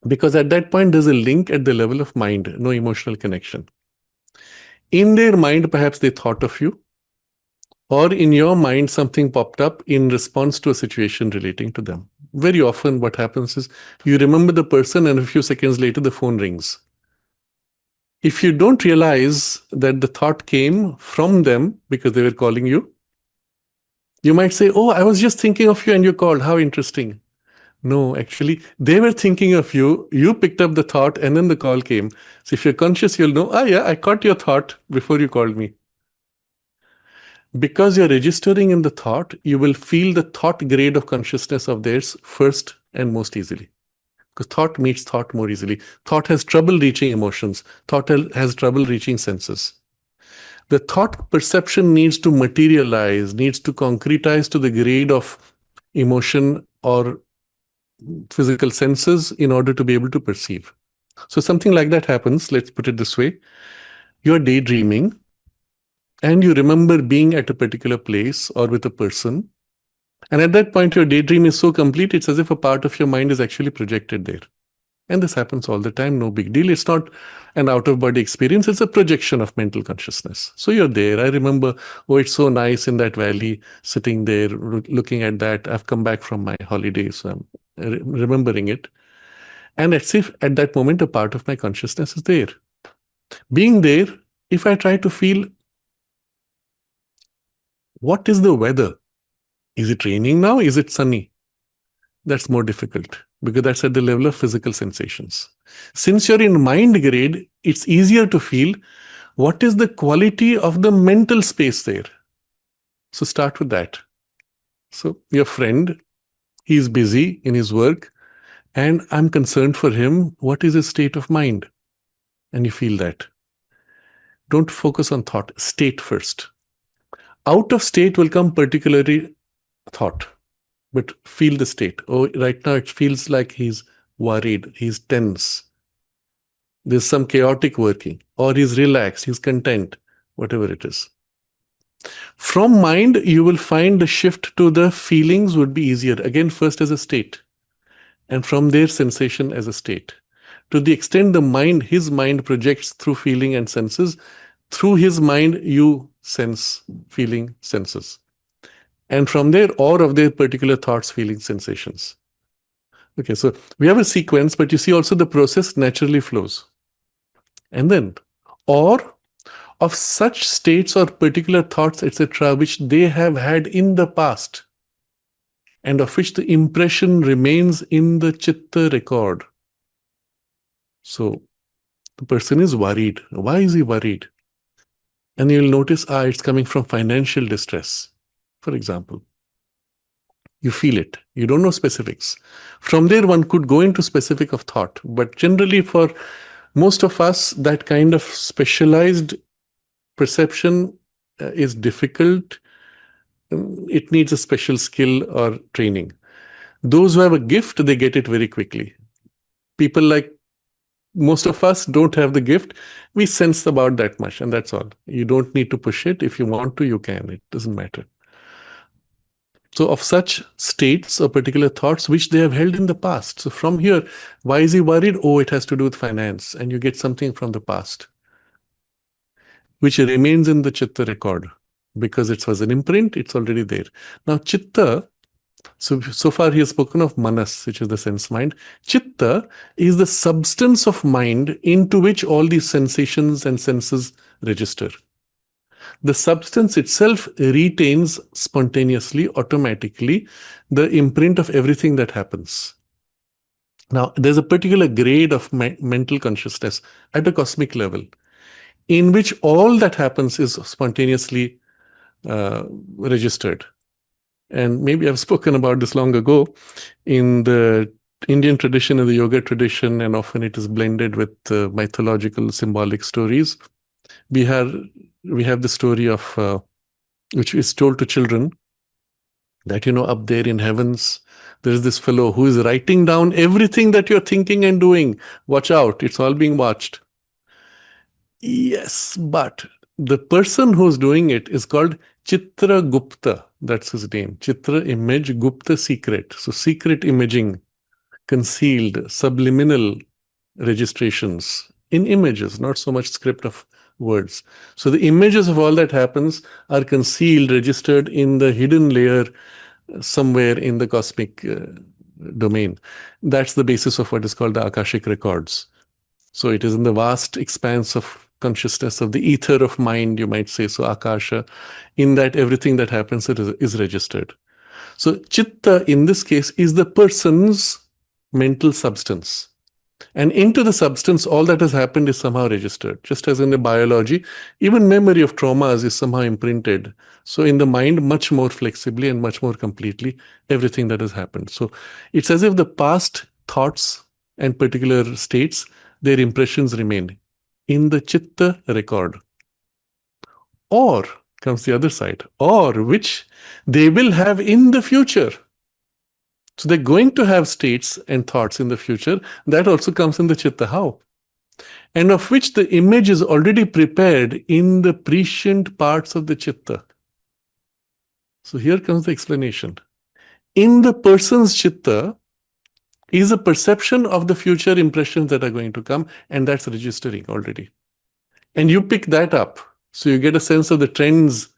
Because at that point, there's a link at the level of mind, no emotional connection. In their mind, perhaps they thought of you, or in your mind, something popped up in response to a situation relating to them. Very often, what happens is you remember the person, and a few seconds later, the phone rings. If you don't realize that the thought came from them because they were calling you, you might say, "Oh, I was just thinking of you and you called. How interesting." No, actually, they were thinking of you. You picked up the thought and then the call came. So if you're conscious, you'll know, yeah, I caught your thought before you called me. Because you're registering in the thought, you will feel the thought grade of consciousness of theirs first and most easily. Because thought meets thought more easily. Thought has trouble reaching emotions. Thought has trouble reaching senses. The thought perception needs to materialize, needs to concretize to the grade of emotion or physical senses in order to be able to perceive. So something like that happens. Let's put it this way. You're daydreaming and you remember being at a particular place or with a person. And at that point, your daydream is so complete, it's as if a part of your mind is actually projected there. And this happens all the time, no big deal. It's not an out-of-body experience, it's a projection of mental consciousness. So you're there. I remember, oh, it's so nice in that valley, sitting there, looking at that. I've come back from my holiday, so I'm remembering it. And as if at that moment, a part of my consciousness is there. Being there, if I try to feel, what is the weather? Is it raining now? Is it sunny? That's more difficult because that's at the level of physical sensations. Since you're in mind grade, it's easier to feel what is the quality of the mental space there. So start with that. So your friend, he's busy in his work and I'm concerned for him. What is his state of mind? And you feel that. Don't focus on thought, state first. Out of state will come particularly thought, but feel the state. Oh, right now it feels like he's worried, he's tense. There's some chaotic working, or he's relaxed, he's content, whatever it is. From mind, you will find the shift to the feelings would be easier. Again, first as a state, and from there, sensation as a state. To the extent the mind, his mind projects through feeling and senses, through his mind, you sense, feeling, senses. And from there, or of their particular thoughts, feelings, sensations. Okay, so we have a sequence, but you see also the process naturally flows. And then, or of such states or particular thoughts, etc., which they have had in the past, and of which the impression remains in the chitta record. So the person is worried. Why is he worried? And you'll notice, it's coming from financial distress, for example. You feel it. You don't know specifics. From there, one could go into specific of thought. But generally, for most of us, that kind of specialized perception is difficult. It needs a special skill or training. Those who have a gift, they get it very quickly. People like most of us don't have the gift. We sense about that much, and that's all. You don't need to push it. If you want to, you can. It doesn't matter. So of such states or particular thoughts which they have held in the past. So from here, why is he worried? Oh, it has to do with finance. And you get something from the past, which remains in the chitta record. Because it was an imprint, it's already there. Now, chitta, so far he has spoken of manas, which is the sense mind. Chitta is the substance of mind into which all these sensations and senses register. The substance itself retains spontaneously, automatically, the imprint of everything that happens. Now, there's a particular grade of mental consciousness at a cosmic level in which all that happens is spontaneously registered. And maybe I've spoken about this long ago in the Indian tradition and the yoga tradition, and often it is blended with mythological symbolic stories. We have the story of which is told to children that, up there in heavens, there is this fellow who is writing down everything that you're thinking and doing. Watch out, it's all being watched. Yes, but the person who's doing it is called Chitra Gupta. That's his name. Chitra, image, Gupta, secret. So secret imaging, concealed, subliminal registrations in images, not so much script of words. So the images of all that happens are concealed, registered in the hidden layer somewhere in the cosmic domain. That's the basis of what is called the Akashic records. So it is in the vast expanse of consciousness of the ether of mind, you might say, so Akasha, in that everything that happens is registered. So chitta in this case is the person's mental substance. And into the substance, all that has happened is somehow registered. Just as in the biology, even memory of traumas is somehow imprinted. So in the mind, much more flexibly and much more completely, everything that has happened. So it's as if the past thoughts and particular states, their impressions remain in the chitta record. Or, comes the other side, or which they will have in the future. So they're going to have states and thoughts in the future. That also comes in the chitta. How? And of which the image is already prepared in the prescient parts of the chitta. So here comes the explanation. In the person's chitta is a perception of the future impressions that are going to come, and that's registering already. And you pick that up. So you get a sense of the trends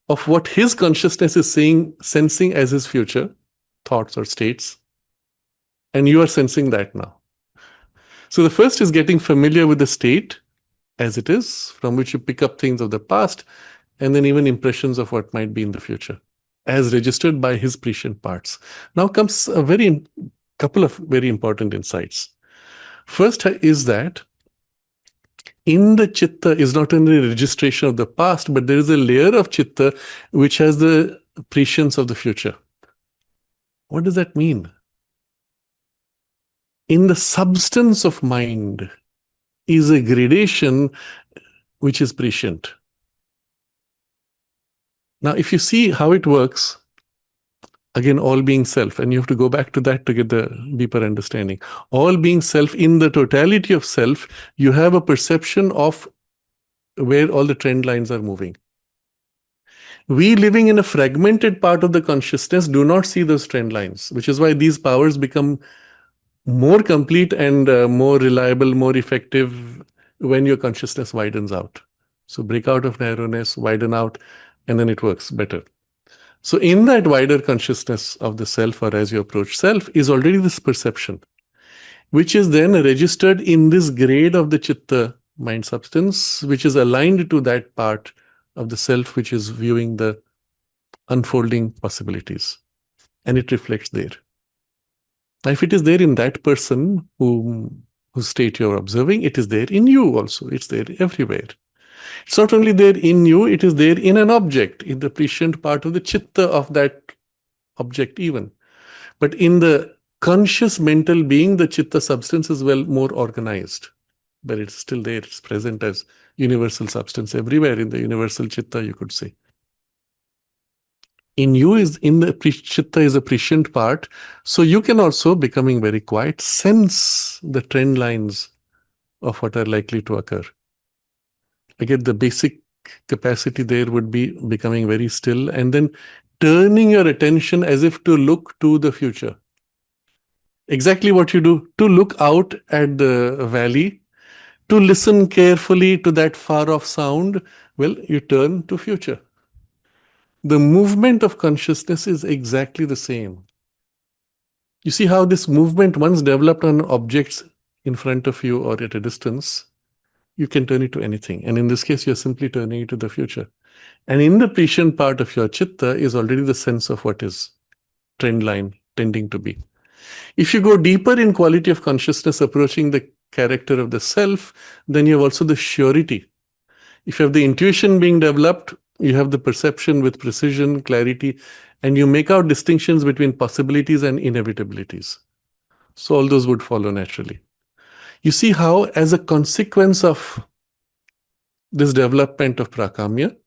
of what his consciousness is sensing as his future thoughts or states. And you are sensing that now. So the first is getting familiar with the state as it is, from which you pick up things of the past, and then even impressions of what might be in the future, as registered by his prescient parts. Now comes a couple of very important insights. First is that in the chitta is not only a registration of the past, but there is a layer of chitta which has the prescience of the future. What does that mean? In the substance of mind is a gradation which is prescient. Now, if you see how it works, again, all being self, and you have to go back to that to get the deeper understanding. All being self, in the totality of self, you have a perception of where all the trend lines are moving. We living in a fragmented part of the consciousness do not see those trend lines, which is why these powers become more complete and more reliable, more effective when your consciousness widens out. So break out of narrowness, widen out, and then it works better. So in that wider consciousness of the self, or as you approach self, is already this perception, which is then registered in this grade of the chitta mind substance, which is aligned to that part of the self which is viewing the unfolding possibilities. And it reflects there. Now, if it is there in that person whose state you're observing, it is there in you also. It's there everywhere. It's not only there in you, it is there in an object, in the prescient part of the chitta of that object even. But in the conscious mental being, the chitta substance is well more organized. But it's still there, it's present as universal substance everywhere in the universal chitta, you could say. In you is in the chitta is a prescient part. So you can also, becoming very quiet, sense the trend lines of what are likely to occur. Again, the basic capacity there would be becoming very still and then turning your attention as if to look to the future. Exactly what you do, to look out at the valley, to listen carefully to that far-off sound, well, you turn to future. The movement of consciousness is exactly the same. You see how this movement, once developed on objects in front of you or at a distance, you can turn it to anything. And in this case, you're simply turning it to the future. And in the prescient part of your chitta is already the sense of what is trend line tending to be. If you go deeper in quality of consciousness, approaching the character of the self, then you have also the surety. If you have the intuition being developed, you have the perception with precision, clarity, and you make out distinctions between possibilities and inevitabilities. So all those would follow naturally. You see how, as a consequence of this development of prakamya,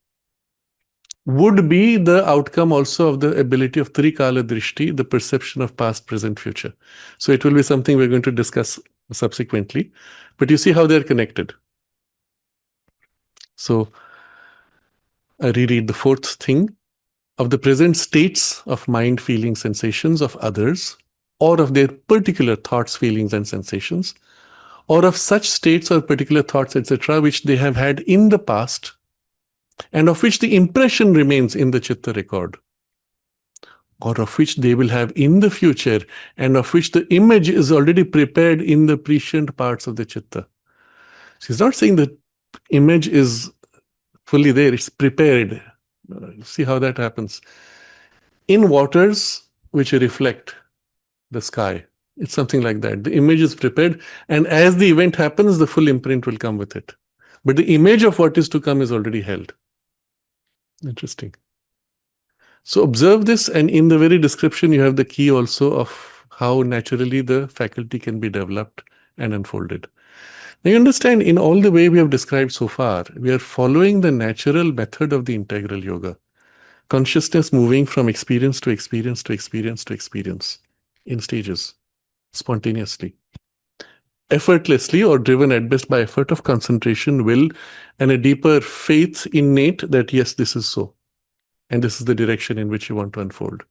would be the outcome also of the ability of Trikala Drishti, the perception of past, present, future. So it will be something we're going to discuss subsequently. But you see how they're connected. So I reread the fourth thing. Of the present states of mind, feelings, sensations of others, or of their particular thoughts, feelings, and sensations, or of such states or particular thoughts, etc., which they have had in the past, and of which the impression remains in the chitta record, or of which they will have in the future, and of which the image is already prepared in the prescient parts of the chitta. She's not saying the image is fully there, it's prepared. See how that happens. In waters which reflect the sky, it's something like that. The image is prepared, and as the event happens, the full imprint will come with it. But the image of what is to come is already held. Interesting. So observe this, and in the very description, you have the key also of how naturally the faculty can be developed and unfolded. Now you understand, in all the way we have described so far, we are following the natural method of the integral yoga. Consciousness moving from experience to experience to experience to experience in stages, spontaneously, effortlessly, or driven at best by effort of concentration, will, and a deeper faith innate that yes, this is so. And this is the direction in which you want to unfold.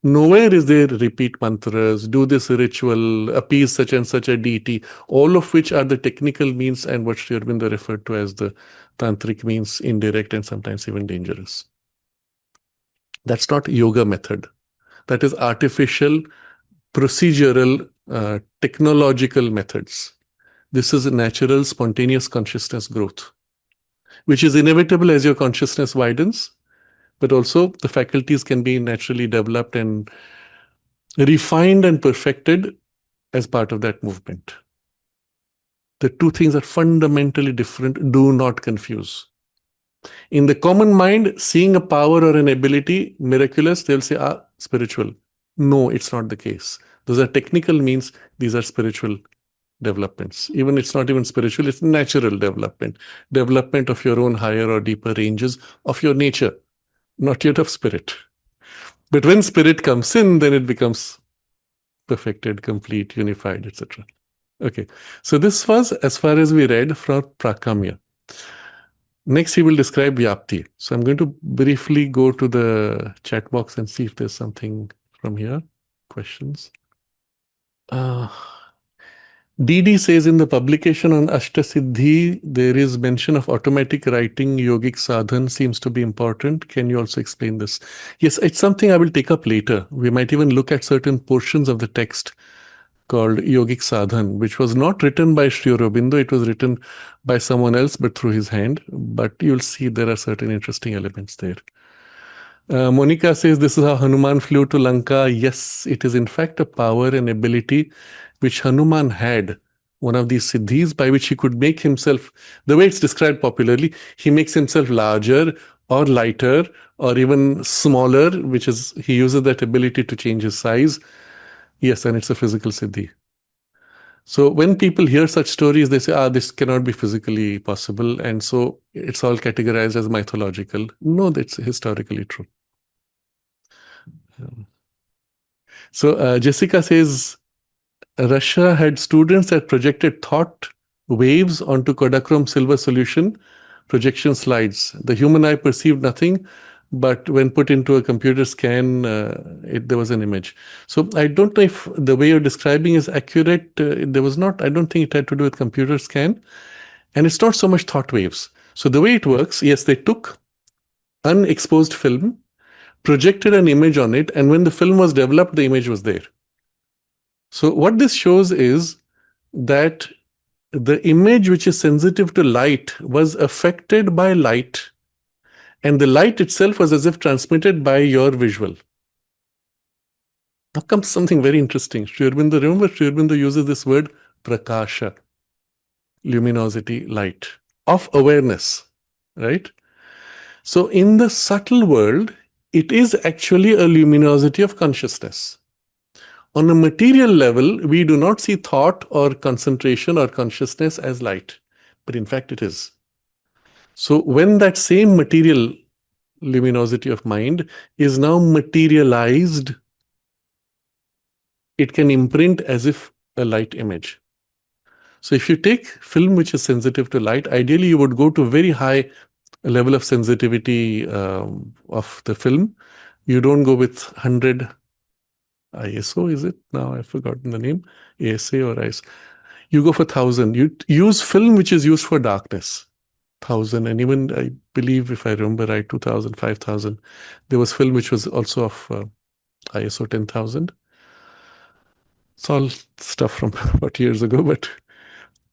Nowhere is there repeat mantras, do this ritual, appease such and such a deity, all of which are the technical means and what Sri Aurobindo referred to as the tantric means, indirect and sometimes even dangerous. That's not yoga method. That is artificial, procedural, technological methods. This is a natural, spontaneous consciousness growth, which is inevitable as your consciousness widens. But also the faculties can be naturally developed and refined and perfected as part of that movement. The two things are fundamentally different. Do not confuse. In the common mind, seeing a power or an ability miraculous, they'll say, spiritual. No, it's not the case. Those are technical means. These are spiritual developments. Even it's not even spiritual, it's natural development. Development of your own higher or deeper ranges of your nature. Not yet of spirit. But when spirit comes in, then it becomes perfected, complete, unified, etc. Okay, so this was as far as we read from Prakamya. Next, he will describe Vyapti. So I'm going to briefly go to the chat box and see if there's something from here. Questions? DD says in the publication on Ashtasiddhi, there is mention of automatic writing. Yogic sadhan seems to be important. Can you also explain this? Yes, it's something I will take up later. We might even look at certain portions of the text called Yogic Sadhan, which was not written by Sri Aurobindo. It was written by someone else, but through his hand. But you'll see there are certain interesting elements there. Monica says this is how Hanuman flew to Lanka. Yes, it is in fact a power and ability which Hanuman had, one of these siddhis by which he could make himself, the way it's described popularly, he makes himself larger or lighter or even smaller, which is, he uses that ability to change his size. Yes, and it's a physical siddhi. So when people hear such stories, they say, this cannot be physically possible. And so it's all categorized as mythological. No, that's historically true. So Jessica says, Russia had students that projected thought waves onto Kodachrome silver solution projection slides. The human eye perceived nothing, but when put into a computer scan, there was an image. So I don't know if the way you're describing is accurate. There was not, I don't think it had to do with computer scan. And it's not so much thought waves. So the way it works, yes, they took unexposed film, projected an image on it, and when the film was developed, the image was there. So what this shows is that the image which is sensitive to light was affected by light, and the light itself was as if transmitted by your visual. Now comes something very interesting. Sri Aurobindo, remember, Sri Aurobindo uses this word prakasha, luminosity, light, of awareness, right? So in the subtle world, it is actually a luminosity of consciousness. On a material level, we do not see thought or concentration or consciousness as light, but in fact it is. So when that same material luminosity of mind is now materialized, it can imprint as if a light image. So if you take film which is sensitive to light, ideally you would go to a very high level of sensitivity of the film. You don't go with 100 ISO, is it? Now I've forgotten the name, ASA or ISO. You go for 1000. You use film which is used for darkness, 1000, and even I believe, if I remember right, 2000, 5000. There was film which was also of ISO 10,000. It's all stuff from about years ago, but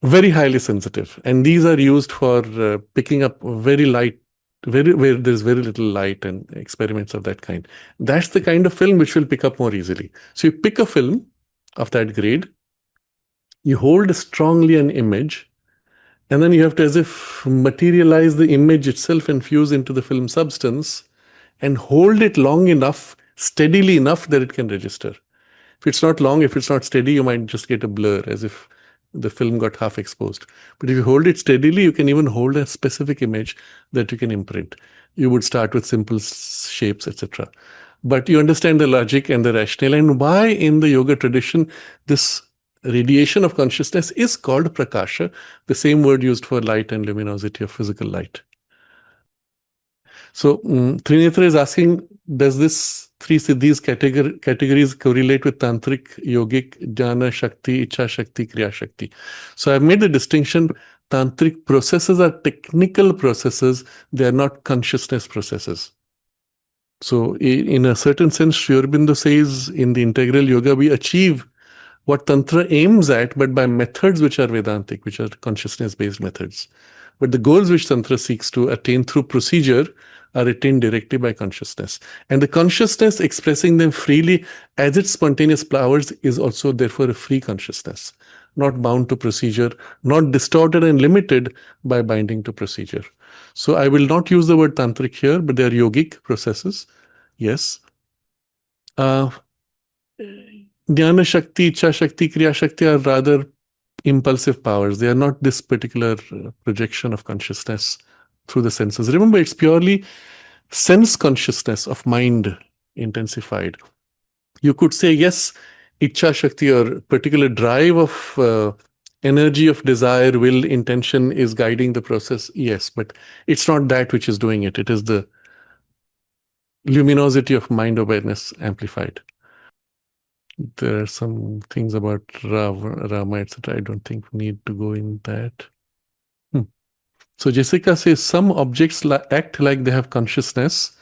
very highly sensitive. And these are used for picking up very light, where there's very little light, and experiments of that kind. That's the kind of film which will pick up more easily. So you pick a film of that grade, you hold strongly an image, and then you have to as if materialize the image itself and fuse into the film substance and hold it long enough, steadily enough that it can register. If it's not long, if it's not steady, you might just get a blur as if the film got half exposed. But if you hold it steadily, you can even hold a specific image that you can imprint. You would start with simple shapes, etc. But you understand the logic and the rationale, and why in the yoga tradition this radiation of consciousness is called prakasha, the same word used for light and luminosity of physical light. So Trinetra is asking, does this three siddhis categories correlate with tantric, yogic, jnana shakti, icha shakti, kriya shakti? So I've made the distinction. Tantric processes are technical processes. They are not consciousness processes. So in a certain sense, Sri Aurobindo says in the integral yoga, we achieve what Tantra aims at, but by methods which are Vedantic, which are consciousness-based methods. But the goals which Tantra seeks to attain through procedure are attained directly by consciousness. And the consciousness expressing them freely as its spontaneous powers is also therefore a free consciousness, not bound to procedure, not distorted and limited by binding to procedure. So I will not use the word tantric here, but they are yogic processes. Yes. Jnana Shakti, Icha Shakti, Kriya Shakti are rather impulsive powers. They are not this particular projection of consciousness through the senses. Remember, it's purely sense consciousness of mind intensified. You could say, yes, Icha Shakti or particular drive of energy of desire, will, intention is guiding the process. Yes, but it's not that which is doing it. It is the luminosity of mind awareness amplified. There are some things about Rama, etc. I don't think we need to go in that. So Jessica says, some objects act like they have consciousness.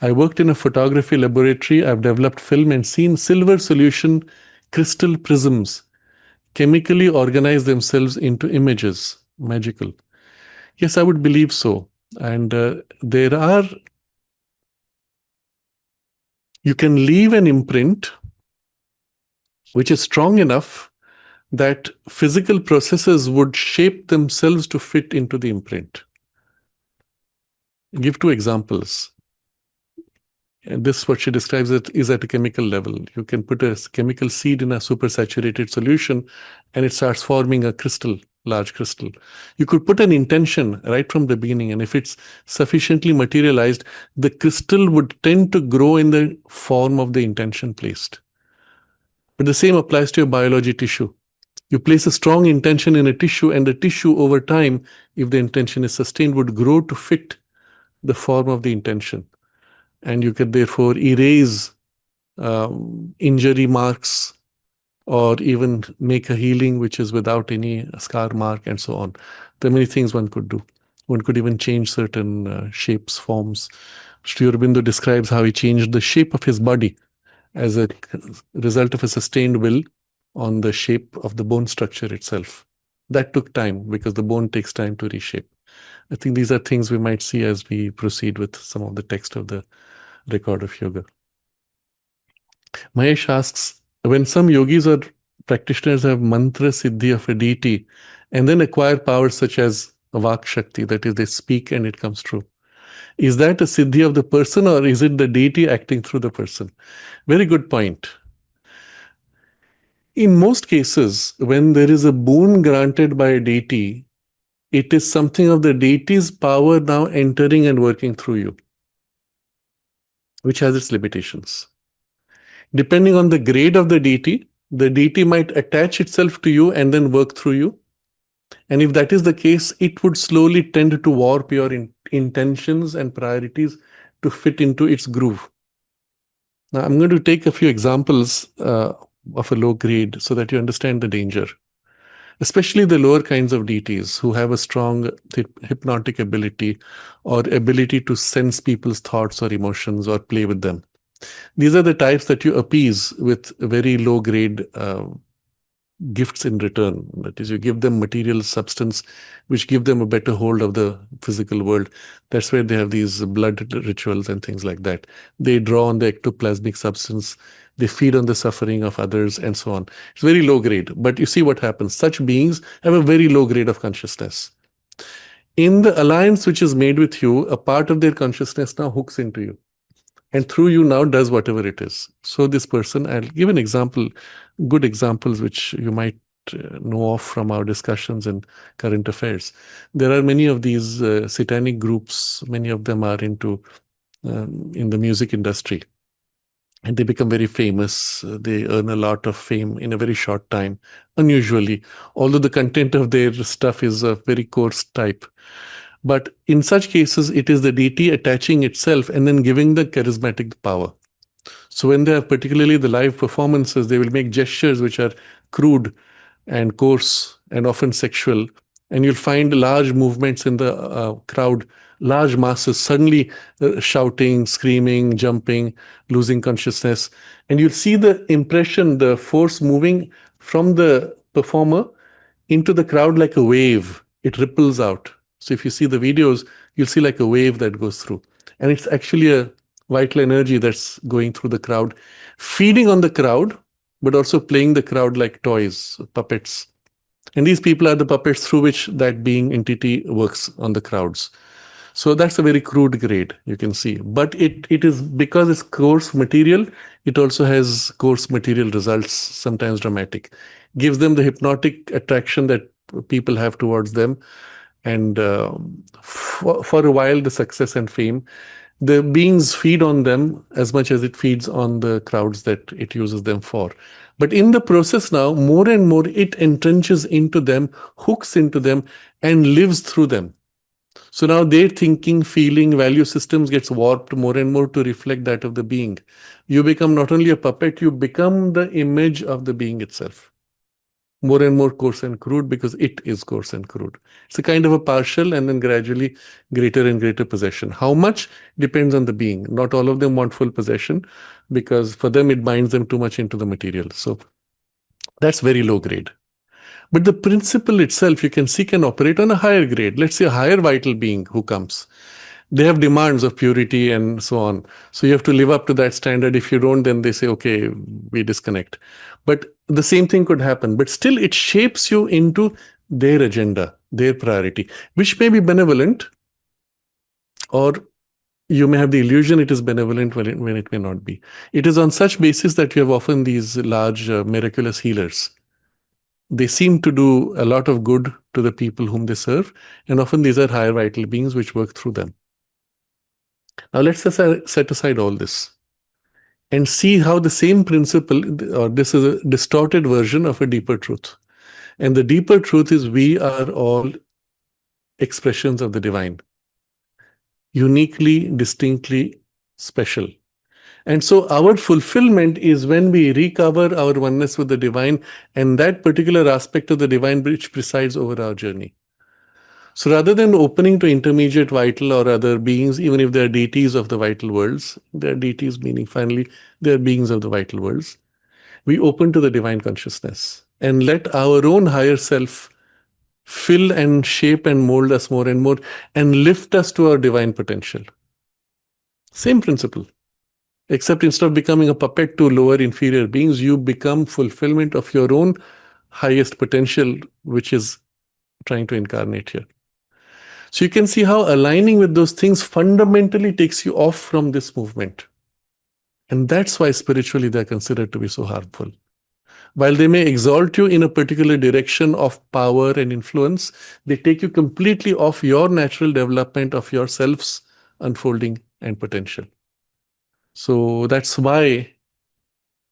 I worked in a photography laboratory. I've developed film and seen silver solution crystal prisms chemically organize themselves into images. Magical. Yes, I would believe so. And there are, you can leave an imprint which is strong enough that physical processes would shape themselves to fit into the imprint. I'll give two examples. And this, what she describes it, is at a chemical level. You can put a chemical seed in a supersaturated solution and it starts forming a crystal, large crystal. You could put an intention right from the beginning, and if it's sufficiently materialized, the crystal would tend to grow in the form of the intention placed. But the same applies to your biology tissue. You place a strong intention in a tissue, and the tissue over time, if the intention is sustained, would grow to fit the form of the intention. and you can therefore erase injury marks, or even make a healing which is without any scar mark, and so on. There are many things one could do. One could even change certain shapes, forms. Sri Aurobindo describes how he changed the shape of his body as a result of a sustained will on the shape of the bone structure itself. That took time because the bone takes time to reshape. I think these are things we might see as we proceed with some of the text of the record of yoga. Mahesh asks, when some yogis or practitioners have mantra siddhi of a deity and then acquire powers such as vak shakti, that is, they speak and it comes true, is that a siddhi of the person or is it the deity acting through the person? Very good point. In most cases, when there is a boon granted by a deity, it is something of the deity's power now entering and working through you, which has its limitations. Depending on the grade of the deity might attach itself to you and then work through you. And if that is the case, it would slowly tend to warp your intentions and priorities to fit into its groove. Now, I'm going to take a few examples of a low grade so that you understand the danger. Especially the lower kinds of deities who have a strong hypnotic ability or ability to sense people's thoughts or emotions or play with them. These are the types that you appease with very low grade gifts in return. That is, you give them material substance which give them a better hold of the physical world. That's where they have these blood rituals and things like that. They draw on the ectoplasmic substance, they feed on the suffering of others, and so on. It's very low grade. But you see what happens. Such beings have a very low grade of consciousness. In the alliance which is made with you, a part of their consciousness now hooks into you, and through you now does whatever it is. So this person, I'll give an example, good examples which you might know of from our discussions in current affairs. There are many of these satanic groups, many of them are into in the music industry, and they become very famous. They earn a lot of fame in a very short time, unusually, although the content of their stuff is of very coarse type. But in such cases, it is the deity attaching itself and then giving the charismatic power. So when they have particularly the live performances, they will make gestures which are crude and coarse and often sexual. And you'll find large movements in the crowd, large masses suddenly shouting, screaming, jumping, losing consciousness. And you'll see the impression, the force moving from the performer into the crowd like a wave. It ripples out. So if you see the videos, you'll see like a wave that goes through. And it's actually a vital energy that's going through the crowd, feeding on the crowd, but also playing the crowd like toys, puppets. And these people are the puppets through which that being entity works on the crowds. So that's a very crude grade, you can see. But it is, because it's coarse material, it also has coarse material results, sometimes dramatic. Gives them the hypnotic attraction that people have towards them. And for a while, the success and fame, the beings feed on them as much as it feeds on the crowds that it uses them for. But in the process now, more and more, it entrenches into them, hooks into them, and lives through them. So now their thinking, feeling, value systems gets warped more and more to reflect that of the being. You become not only a puppet, you become the image of the being itself. More and more coarse and crude because it is coarse and crude. It's a kind of a partial and then gradually greater and greater possession. How much depends on the being. Not all of them want full possession because for them it binds them too much into the material. So that's very low grade. But the principle itself, you can see, can operate on a higher grade. Let's say a higher vital being who comes. They have demands of purity and so on. So you have to live up to that standard. If you don't, then they say, okay, we disconnect. But the same thing could happen. But still, it shapes you into their agenda, their priority, which may be benevolent, or you may have the illusion it is benevolent when it may not be. It is on such basis that you have often these large miraculous healers. They seem to do a lot of good to the people whom they serve, and often these are higher vital beings which work through them. Now let's set aside all this and see how the same principle, or this is a distorted version of a deeper truth. And the deeper truth is we are all expressions of the divine, uniquely, distinctly special. And so our fulfillment is when we recover our oneness with the divine and that particular aspect of the divine which presides over our journey. So rather than opening to intermediate vital or other beings, even if they are deities of the vital worlds, they are deities meaning finally they are beings of the vital worlds, we open to the divine consciousness and let our own higher self fill and shape and mold us more and more and lift us to our divine potential. Same principle. Except instead of becoming a puppet to lower inferior beings, you become fulfillment of your own highest potential, which is trying to incarnate here. So you can see how aligning with those things fundamentally takes you off from this movement. And that's why spiritually they're considered to be so harmful. While they may exalt you in a particular direction of power and influence, they take you completely off your natural development of your self's unfolding and potential. So that's why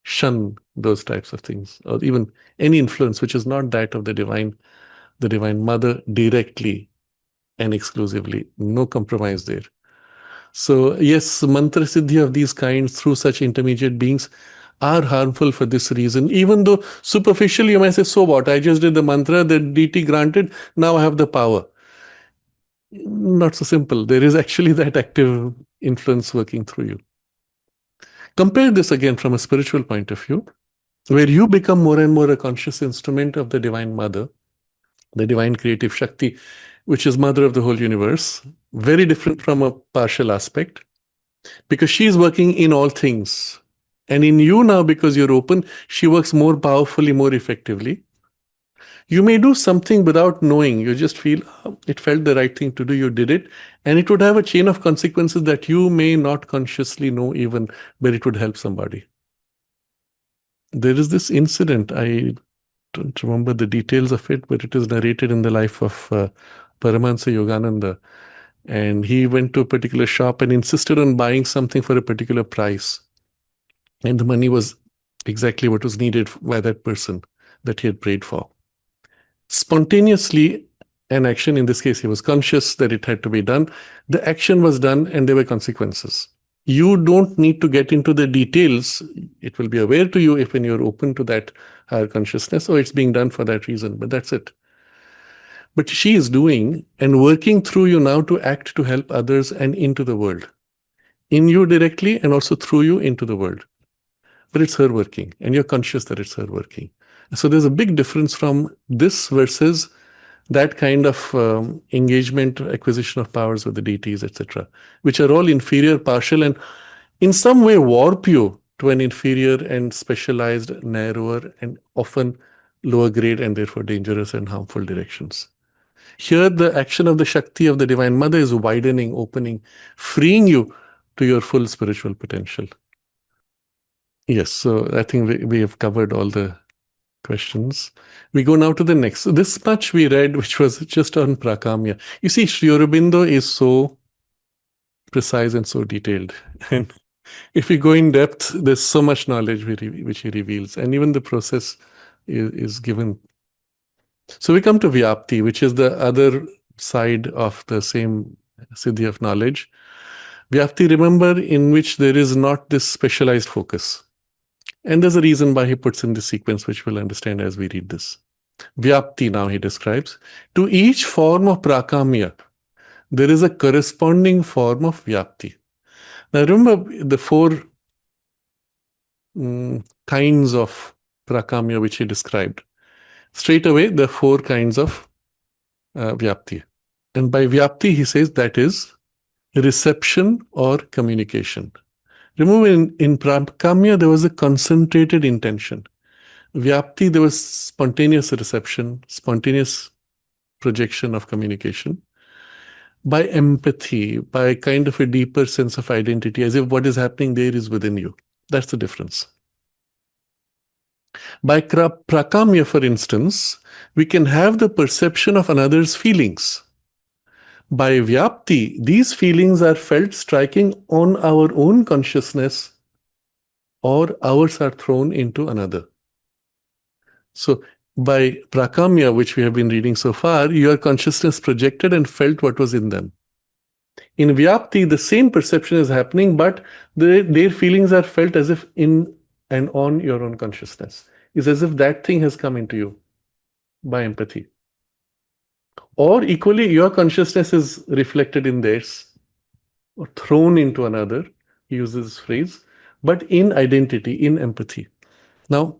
shun those types of things, or even any influence which is not that of the divine mother directly and exclusively. No compromise there. So yes, mantra siddhi of these kinds through such intermediate beings are harmful for this reason. Even though superficially you might say, so what? I just did the mantra, the deity granted, now I have the power. Not so simple. There is actually that active influence working through you. Compare this again from a spiritual point of view, where you become more and more a conscious instrument of the Divine Mother, the Divine Creative Shakti, which is Mother of the whole universe, very different from a partial aspect, because she is working in all things. And in you now, because you're open, she works more powerfully, more effectively. You may do something without knowing. You just feel it felt the right thing to do. You did it. And it would have a chain of consequences that you may not consciously know even, but it would help somebody. There is this incident. I don't remember the details of it, but it is narrated in the life of Paramahansa Yogananda. And he went to a particular shop and insisted on buying something for a particular price. And the money was exactly what was needed by that person that he had prayed for. Spontaneously, an action, in this case, he was conscious that it had to be done. The action was done and there were consequences. You don't need to get into the details. It will be aware to you if when you're open to that higher consciousness, or it's being done for that reason, but that's it. But she is doing and working through you now to act to help others and into the world. In you directly and also through you into the world. But it's her working and you're conscious that it's her working. So there's a big difference from this versus that kind of engagement, acquisition of powers with the deities, etc., which are all inferior, partial, and in some way warp you to an inferior and specialized, narrower, and often lower grade and therefore dangerous and harmful directions. Here, the action of the Shakti of the Divine Mother is widening, opening, freeing you to your full spiritual potential. Yes, so I think we have covered all the questions. We go now to the next. So this much we read, which was just on Prakamya. You see, Sri Aurobindo is so precise and so detailed. And if we go in depth, there's so much knowledge which he reveals. And even the process is given. So we come to Vyapti, which is the other side of the same Siddhi of knowledge. Vyapti, remember, in which there is not this specialized focus. And there's a reason why he puts in this sequence, which we'll understand as we read this. Vyapti, now he describes, to each form of Prakamya, there is a corresponding form of Vyapti. Now remember the four kinds of Prakamya which he described. Straight away, the four kinds of Vyapti. And by Vyapti, he says that is reception or communication. Remember, in Prakamya, there was a concentrated intention. Vyapti, there was spontaneous reception, spontaneous projection of communication. By empathy, by kind of a deeper sense of identity, as if what is happening there is within you. That's the difference. By Prakamya, for instance, we can have the perception of another's feelings. By Vyapti, these feelings are felt striking on our own consciousness, or ours are thrown into another. So by Prakamya, which we have been reading so far, your consciousness projected and felt what was in them. In Vyapti, the same perception is happening, but their feelings are felt as if in and on your own consciousness. It's as if that thing has come into you by empathy. Or equally, your consciousness is reflected in theirs or thrown into another, he uses this phrase, but in identity, in empathy. Now,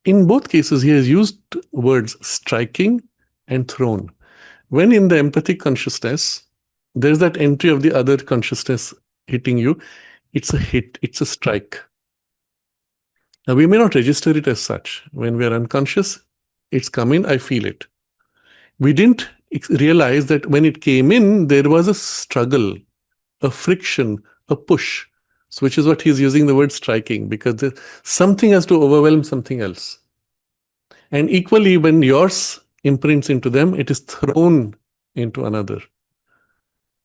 in both cases, he has used words striking and thrown. When in the empathic consciousness, there's that entry of the other consciousness hitting you, it's a hit, it's a strike. Now, we may not register it as such. When we are unconscious, it's come in, I feel it. We didn't realize that when it came in, there was a struggle, a friction, a push. So, which is what he's using the word striking, because something has to overwhelm something else. And equally, when yours imprints into them, it is thrown into another.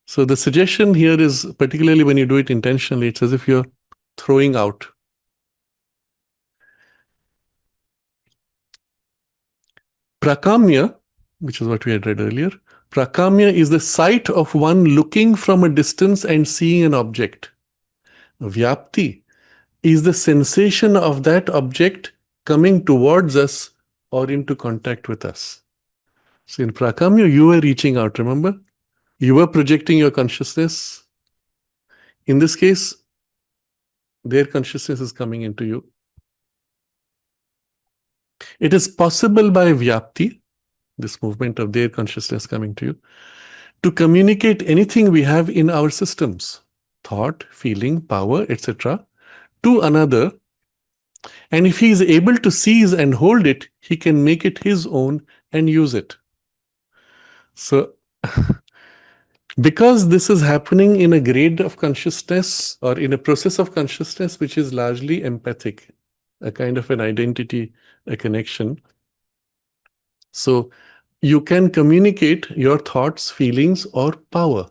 So the suggestion here is, particularly when you do it intentionally, it's as if you're throwing out. Prakamya, which is what we had read earlier, prakamya is the sight of one looking from a distance and seeing an object. Vyapti is the sensation of that object coming towards us or into contact with us. So in prakamya, you were reaching out, remember? You were projecting your consciousness. In this case, their consciousness is coming into you. It is possible by Vyapti, this movement of their consciousness coming to you, to communicate anything we have in our systems, thought, feeling, power, etc., to another. And if he is able to seize and hold it, he can make it his own and use it. So, because this is happening in a grade of consciousness or in a process of consciousness which is largely empathic, a kind of an identity, a connection. So you can communicate your thoughts, feelings, or power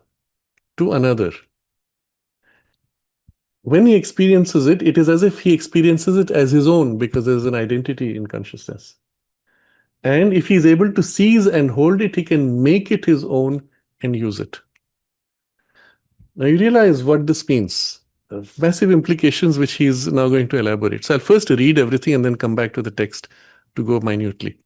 to another. When he experiences it, it is as if he experiences it as his own because there's an identity in consciousness. And if he's able to seize and hold it, he can make it his own and use it. Now you realize what this means. Massive implications which he's now going to elaborate. So I'll first read everything and then come back to the text to go minutely.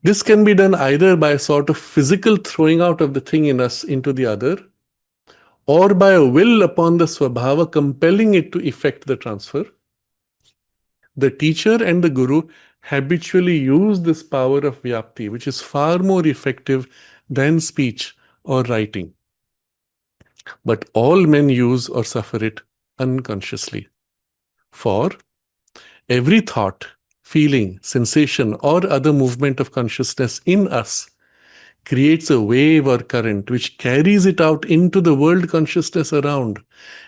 This can be done either by a sort of physical throwing out of the thing in us into the other, or by a will upon the swabhava compelling it to effect the transfer. The teacher and the guru habitually use this power of vyapti, which is far more effective than speech or writing. But all men use or suffer it unconsciously. For every thought, feeling, sensation, or other movement of consciousness in us creates a wave or current which carries it out into the world consciousness around,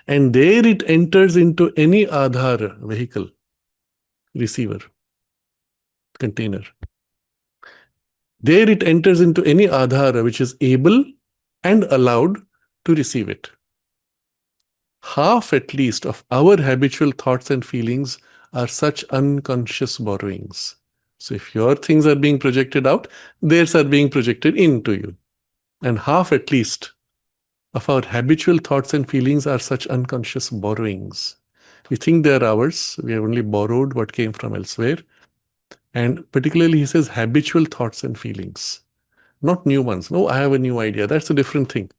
and there it enters into any adhara, vehicle, receiver, container. There it enters into any adhara which is able and allowed to receive it. Half at least of our habitual thoughts and feelings are such unconscious borrowings. So if your things are being projected out, theirs are being projected into you. And half at least of our habitual thoughts and feelings are such unconscious borrowings. We think they are ours. We have only borrowed what came from elsewhere. And particularly, he says habitual thoughts and feelings, not new ones. No, I have a new idea. That's a different thing.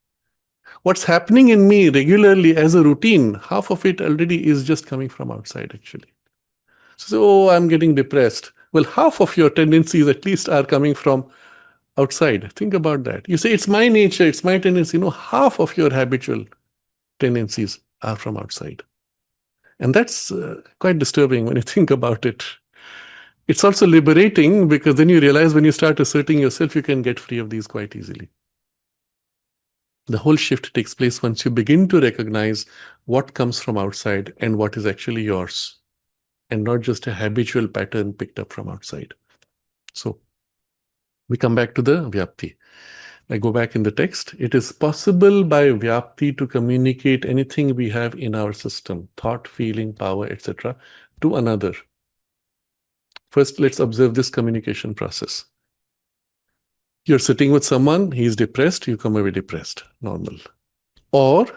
What's happening in me regularly as a routine, half of it already is just coming from outside, actually. So, oh, I'm getting depressed. Well, half of your tendencies at least are coming from outside. Think about that. You say, it's my nature, it's my tendency. No, half of your habitual tendencies are from outside. And that's quite disturbing when you think about it. It's also liberating because then you realize when you start asserting yourself, you can get free of these quite easily. The whole shift takes place once you begin to recognize what comes from outside and what is actually yours, and not just a habitual pattern picked up from outside. So we come back to the vyapti. I go back in the text. It is possible by vyapti to communicate anything we have in our system, thought, feeling, power, etc., to another. First, let's observe this communication process. You're sitting with someone, he's depressed, you come away depressed, normal. Or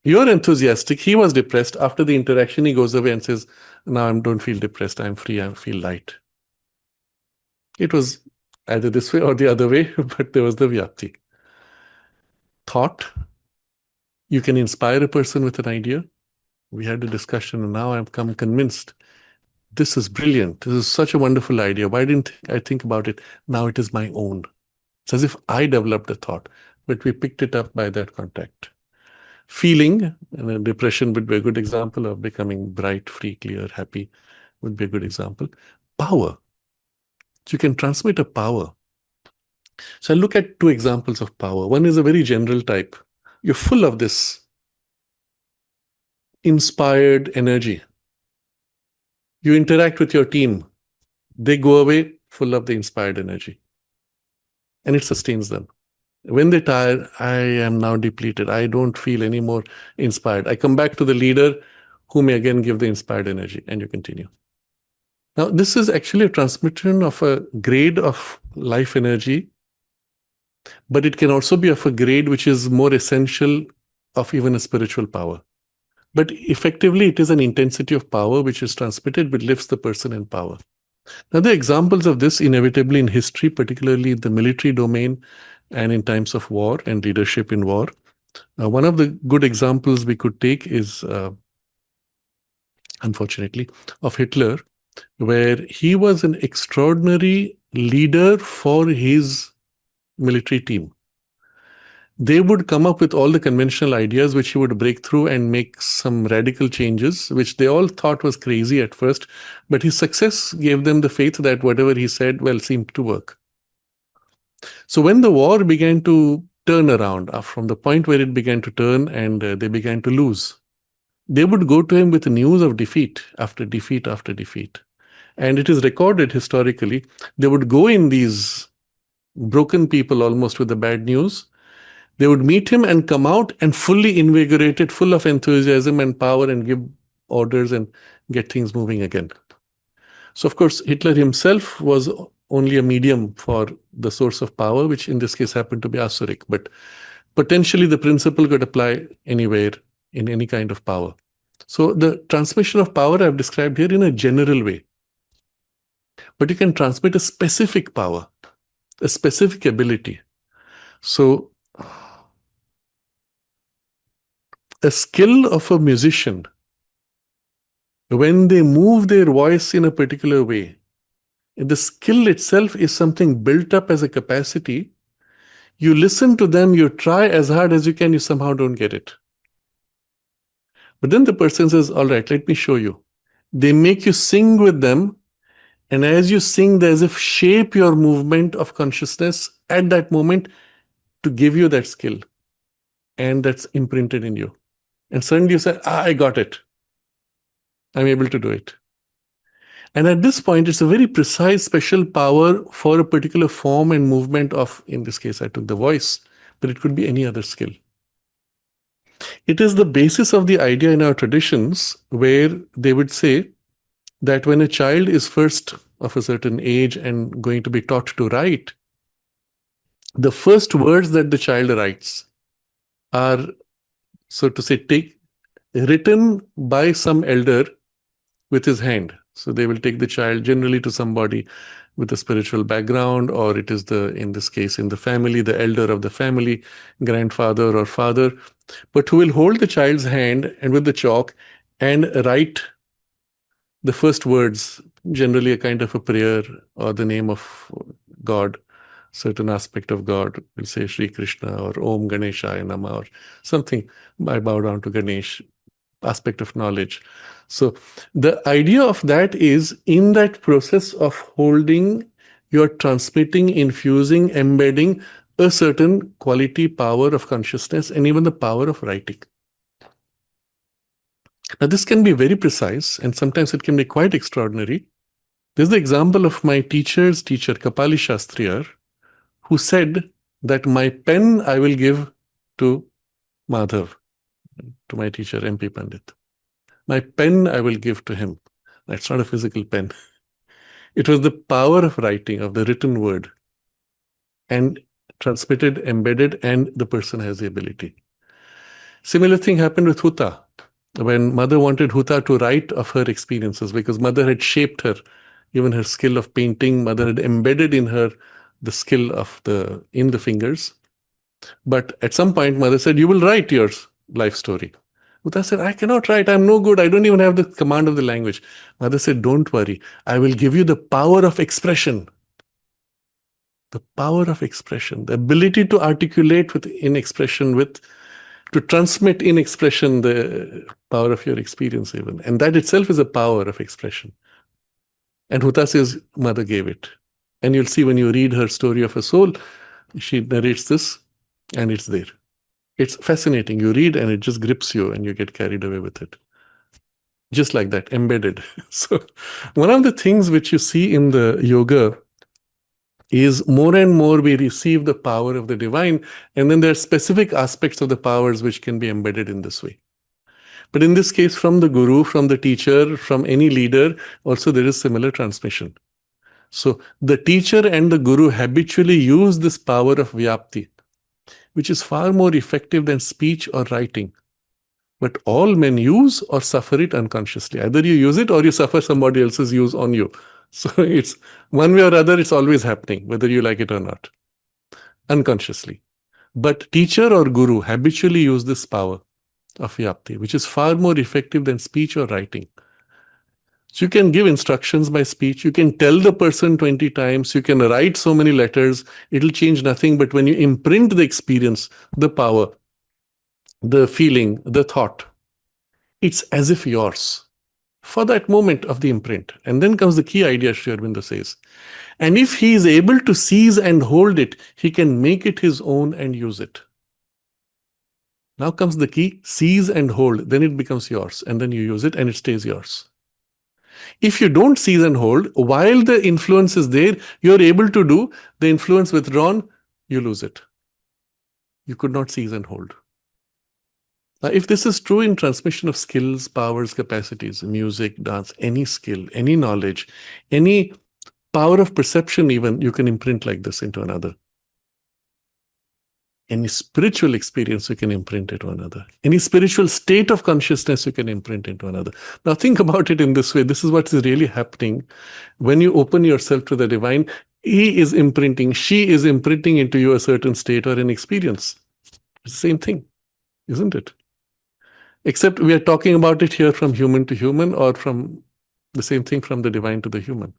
you're enthusiastic, he was depressed. After the interaction, he goes away and says, now I don't feel depressed, I'm free, I feel light. It was either this way or the other way, but there was the vyapti. Thought, you can inspire a person with an idea. We had a discussion and now I've come convinced this is brilliant. This is such a wonderful idea. Why didn't I think about it? Now it is my own. It's as if I developed a thought, but we picked it up by that contact. Feeling, and depression would be a good example of becoming bright, free, clear, happy, would be a good example. Power. So you can transmit a power. So I'll look at two examples of power. One is a very general type. You're full of this inspired energy. You interact with your team. They go away full of the inspired energy. And it sustains them. When they tire, I am now depleted. I don't feel any more inspired. I come back to the leader who may again give the inspired energy, and you continue. Now, this is actually a transmission of a grade of life energy, but it can also be of a grade which is more essential of even a spiritual power. But effectively, it is an intensity of power which is transmitted, which lifts the person in power. Now, the examples of this inevitably in history, particularly in the military domain and in times of war and leadership in war. One of the good examples we could take is, unfortunately, of Hitler, where he was an extraordinary leader for his military team. They would come up with all the conventional ideas which he would break through and make some radical changes, which they all thought was crazy at first. But his success gave them the faith that whatever he said, well, seemed to work. So when the war began to turn around, from the point where it began to turn and they began to lose, they would go to him with news of defeat after defeat after defeat. And it is recorded historically, they would go in these broken people almost with the bad news. They would meet him and come out and fully invigorated, full of enthusiasm and power, and give orders and get things moving again. So, of course, Hitler himself was only a medium for the source of power, which in this case happened to be Asuric. But potentially the principle could apply anywhere in any kind of power. So the transmission of power I've described here in a general way. But you can transmit a specific power, a specific ability. So a skill of a musician, when they move their voice in a particular way, the skill itself is something built up as a capacity. You listen to them, you try as hard as you can, you somehow don't get it. But then the person says, all right, let me show you. They make you sing with them. And as you sing, they as if shape your movement of consciousness at that moment to give you that skill. And that's imprinted in you. And suddenly you say, I got it. I'm able to do it. And at this point, it's a very precise, special power for a particular form and movement of, in this case, I took the voice, but it could be any other skill. It is the basis of the idea in our traditions where they would say that when a child is first of a certain age and going to be taught to write, the first words that the child writes are, so to say, written by some elder with his hand. So they will take the child generally to somebody with a spiritual background, or it is in this case, in the family, the elder of the family, grandfather or father, but who will hold the child's hand and with the chalk and write the first words, generally a kind of a prayer or the name of God, certain aspect of God, we'll say Sri Krishna or Om Ganeshaya Nama or something. I bow down to Ganesh, aspect of knowledge. So the idea of that is in that process of holding, you're transmitting, infusing, embedding a certain quality, power of consciousness, and even the power of writing. Now, this can be very precise, and sometimes it can be quite extraordinary. There's the example of my teacher's teacher, Kapali Shastriyar, who said that my pen I will give to Madhav, to my teacher, MP Pandit. My pen I will give to him. That's not a physical pen. It was the power of writing, of the written word. And transmitted, embedded, and the person has the ability. Similar thing happened with Huta. When mother wanted Huta to write of her experiences, because mother had shaped her, even her skill of painting, mother had embedded in her the skill of in the fingers. But at some point, mother said, "You will write your life story." Huta said, "I cannot write. I'm no good. I don't even have the command of the language." Mother said, "Don't worry. I will give you the power of expression." The power of expression, the ability to articulate in expression, to transmit in expression the power of your experience even. And that itself is a power of expression. And Huta says mother gave it. And you'll see when you read her story of a soul, she narrates this and it's there. It's fascinating. You read and it just grips you and you get carried away with it. Just like that, embedded. So one of the things which you see in the yoga is more and more we receive the power of the divine, and then there are specific aspects of the powers which can be embedded in this way. But in this case, from the guru, from the teacher, from any leader, also there is similar transmission. So the teacher and the guru habitually use this power of vyapti, which is far more effective than speech or writing. But all men use or suffer it unconsciously. Either you use it or you suffer somebody else's use on you. So it's one way or other, it's always happening, whether you like it or not, unconsciously. But teacher or guru habitually use this power of vyapti, which is far more effective than speech or writing. So you can give instructions by speech. You can tell the person 20 times. You can write so many letters. It'll change nothing. But when you imprint the experience, the power, the feeling, the thought, it's as if yours for that moment of the imprint. And then comes the key idea, Sri Aurobindo says. And if he is able to seize and hold it, he can make it his own and use it. Now comes the key, seize and hold. Then it becomes yours. And then you use it and it stays yours. If you don't seize and hold, while the influence is there, you're able to do the influence withdrawn, you lose it. You could not seize and hold. Now, if this is true in transmission of skills, powers, capacities, music, dance, any skill, any knowledge, any power of perception even, you can imprint like this into another. Any spiritual experience, you can imprint into another. Any spiritual state of consciousness, you can imprint into another. Now think about it in this way. This is what is really happening. When you open yourself to the divine, he is imprinting, she is imprinting into you a certain state or an experience. It's the same thing, isn't it? Except we are talking about it here from human to human, or from the same thing from the divine to the human.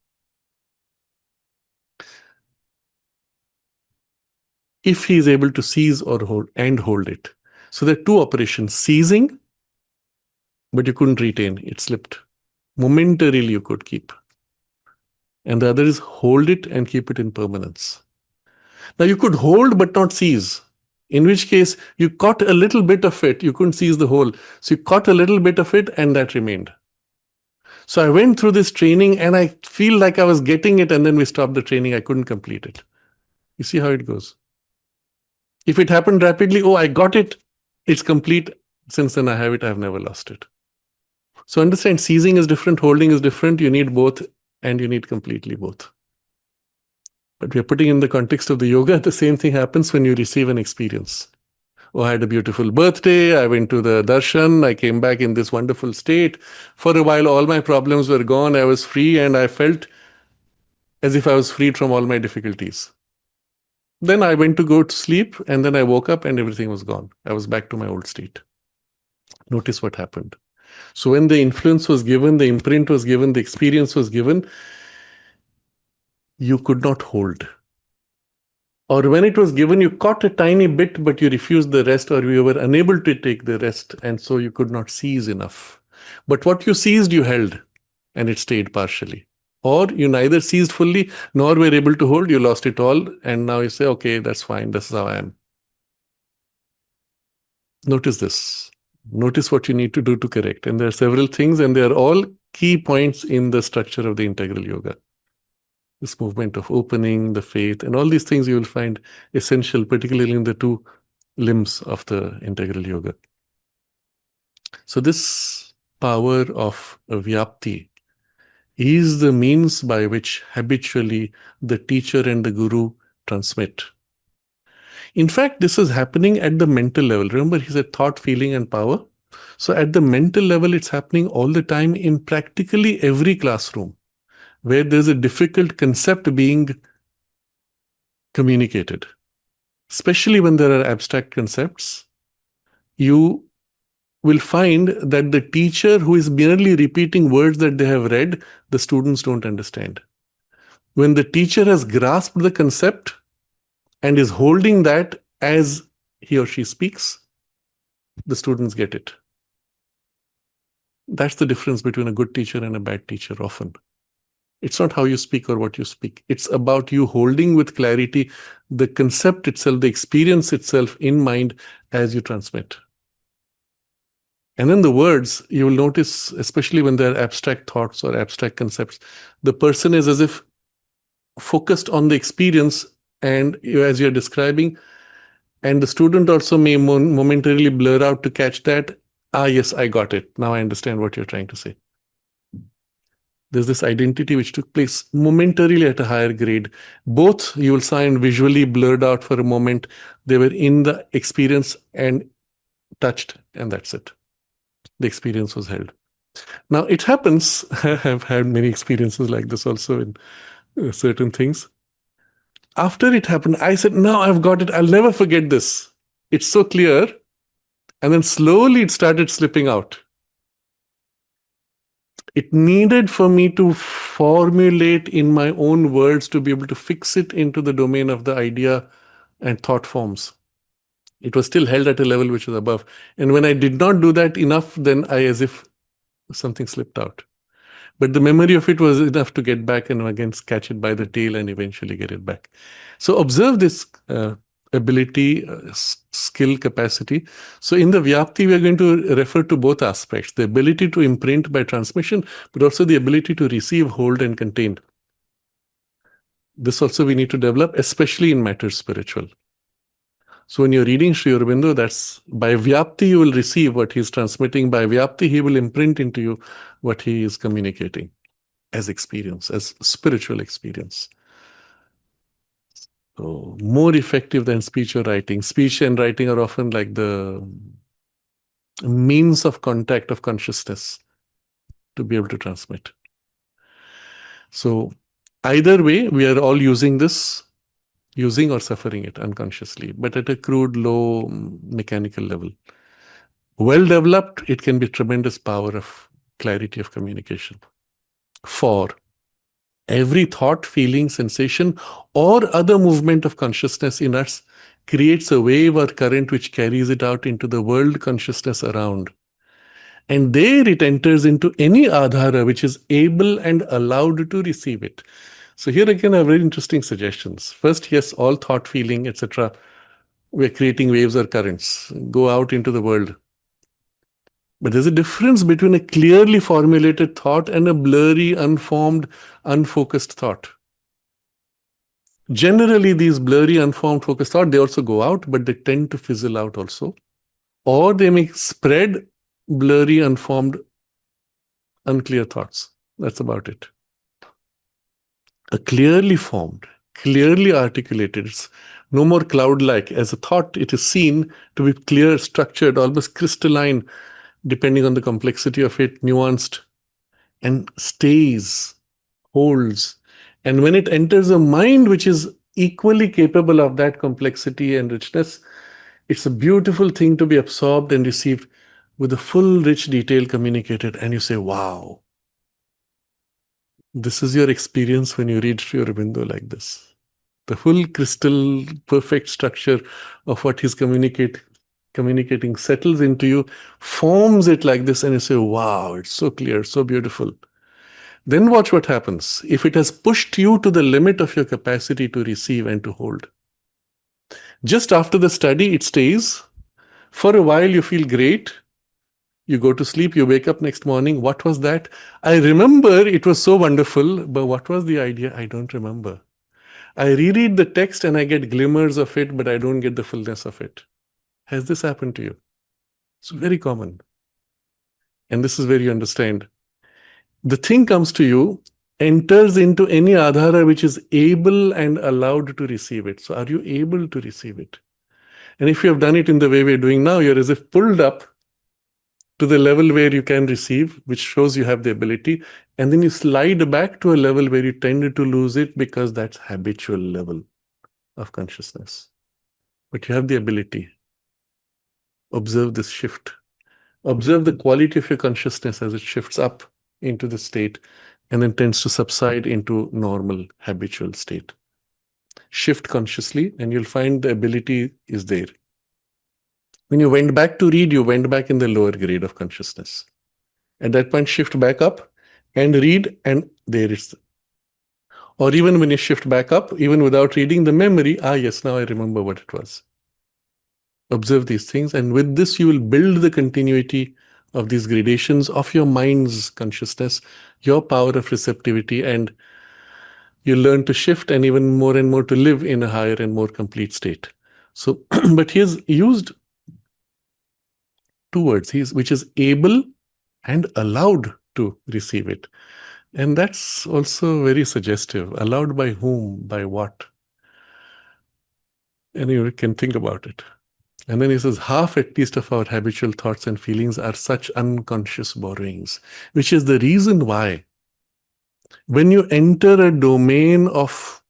If he is able to seize or hold it. So there are two operations: seizing, but you couldn't retain, it slipped. Momentarily you could keep. And the other is hold it and keep it in permanence. Now you could hold but not seize, in which case you caught a little bit of it, you couldn't seize the whole. So you caught a little bit of it and that remained. So I went through this training and I feel like I was getting it, and then we stopped the training, I couldn't complete it. You see how it goes. If it happened rapidly, oh, I got it, it's complete. Since then I have it, I have never lost it. So understand, seizing is different, holding is different. You need both, and you need completely both. But we are putting in the context of the yoga, the same thing happens when you receive an experience. Oh, I had a beautiful birthday, I went to the darshan, I came back in this wonderful state. For a while, all my problems were gone, I was free, and I felt as if I was freed from all my difficulties. Then I went to go to sleep, and then I woke up and everything was gone. I was back to my old state. Notice what happened. So when the influence was given, the imprint was given, the experience was given, you could not hold. Or when it was given, you caught a tiny bit, but you refused the rest, or you were unable to take the rest, and so you could not seize enough. But what you seized, you held, and it stayed partially. Or you neither seized fully, nor were able to hold, you lost it all, and now you say, okay, that's fine, this is how I am. Notice this. Notice what you need to do to correct. And there are several things, and they are all key points in the structure of the integral yoga. This movement of opening, the faith, and all these things you will find essential, particularly in the two limbs of the integral yoga. So this power of vyapti is the means by which habitually the teacher and the guru transmit. In fact, this is happening at the mental level. Remember, he said thought, feeling, and power. So at the mental level, it's happening all the time in practically every classroom where there's a difficult concept being communicated, especially when there are abstract concepts. You will find that the teacher who is merely repeating words that they have read, the students don't understand. When the teacher has grasped the concept and is holding that as he or she speaks, the students get it. That's the difference between a good teacher and a bad teacher often. It's not how you speak or what you speak. It's about you holding with clarity the concept itself, the experience itself in mind as you transmit. And then the words, you will notice, especially when they're abstract thoughts or abstract concepts, the person is as if focused on the experience and as you're describing, and the student also may momentarily blur out to catch that. Ah, yes, I got it. Now I understand what you're trying to say. There's this identity which took place momentarily at a higher grade. Both you will find visually blurred out for a moment. They were in the experience and touched, and that's it. The experience was held. Now, it happens, I've had many experiences like this also in certain things. After it happened, I said, now I've got it. I'll never forget this. It's so clear. And then slowly it started slipping out. It needed for me to formulate in my own words to be able to fix it into the domain of the idea and thought forms. It was still held at a level which was above. And when I did not do that enough, then I as if something slipped out. But the memory of it was enough to get back and again catch it by the tail and eventually get it back. So observe this ability, skill, capacity. So in the Vyapti, we are going to refer to both aspects, the ability to imprint by transmission, but also the ability to receive, hold, and contain. This also we need to develop, especially in matters spiritual. So when you're reading Sri Aurobindo, that's by Vyapti you will receive what he's transmitting. By Vyapti, he will imprint into you what he is communicating as experience, as spiritual experience. So more effective than speech or writing. Speech and writing are often like the means of contact of consciousness to be able to transmit. So either way, we are all using this, using or suffering it unconsciously, but at a crude, low, mechanical level. Well developed, it can be tremendous power of clarity of communication. For every thought, feeling, sensation, or other movement of consciousness in us creates a wave or current which carries it out into the world consciousness around. And there it enters into any adhara which is able and allowed to receive it. So here again are very interesting suggestions. First, yes, all thought, feeling, etc. We're creating waves or currents. Go out into the world. But there's a difference between a clearly formulated thought and a blurry, unformed, unfocused thought. Generally, these blurry, unformed, focused thoughts, they also go out, but they tend to fizzle out also. Or they may spread blurry, unformed, unclear thoughts. That's about it. A clearly formed, clearly articulated, it's no more cloud-like. As a thought, it is seen to be clear, structured, almost crystalline, depending on the complexity of it, nuanced, and stays, holds. And when it enters a mind which is equally capable of that complexity and richness, it's a beautiful thing to be absorbed and received with a full, rich detail communicated. And you say, wow, this is your experience when you read Sri Aurobindo like this. The full crystal, perfect structure of what he's communicating settles into you, forms it like this, and you say, wow, it's so clear, so beautiful. Then watch what happens. If it has pushed you to the limit of your capacity to receive and to hold. Just after the study, it stays. For a while, you feel great. You go to sleep, you wake up next morning. What was that? I remember it was so wonderful, but what was the idea? I don't remember. I reread the text and I get glimmers of it, but I don't get the fullness of it. Has this happened to you? It's very common. And this is where you understand. The thing comes to you, enters into any adhara which is able and allowed to receive it. So are you able to receive it? And if you have done it in the way we're doing now, you're as if pulled up to the level where you can receive, which shows you have the ability, and then you slide back to a level where you tend to lose it because that's habitual level of consciousness. But you have the ability. Observe this shift. Observe the quality of your consciousness as it shifts up into the state and then tends to subside into normal habitual state. Shift consciously and you'll find the ability is there. When you went back to read, you went back in the lower grade of consciousness. At that point, shift back up and read, and there is. Or even when you shift back up, even without reading the memory, yes, now I remember what it was. Observe these things, and with this, you will build the continuity of these gradations of your mind's consciousness, your power of receptivity, and you learn to shift and even more and more to live in a higher and more complete state. So, but he has used two words, which is able and allowed to receive it. And that's also very suggestive. Allowed by whom, by what? And you can think about it. And then he says, half at least of our habitual thoughts and feelings are such unconscious borrowings, which is the reason why when you enter a domain of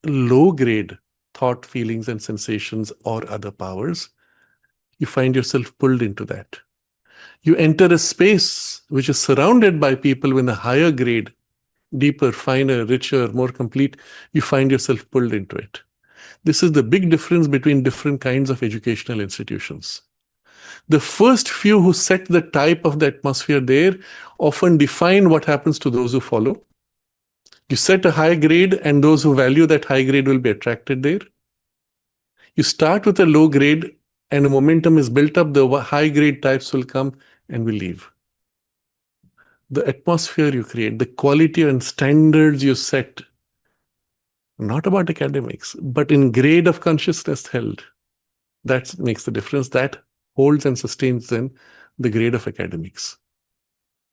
low grade thought, feelings, and sensations or other powers, you find yourself pulled into that. You enter a space which is surrounded by people with a higher grade, deeper, finer, richer, more complete, you find yourself pulled into it. This is the big difference between different kinds of educational institutions. The first few who set the type of the atmosphere there often define what happens to those who follow. You set a high grade, and those who value that high grade will be attracted there. You start with a low grade, and the momentum is built up, the high grade types will come and will leave. The atmosphere you create, the quality and standards you set, not about academics, but in grade of consciousness held, that makes the difference. That holds and sustains then the grade of academics.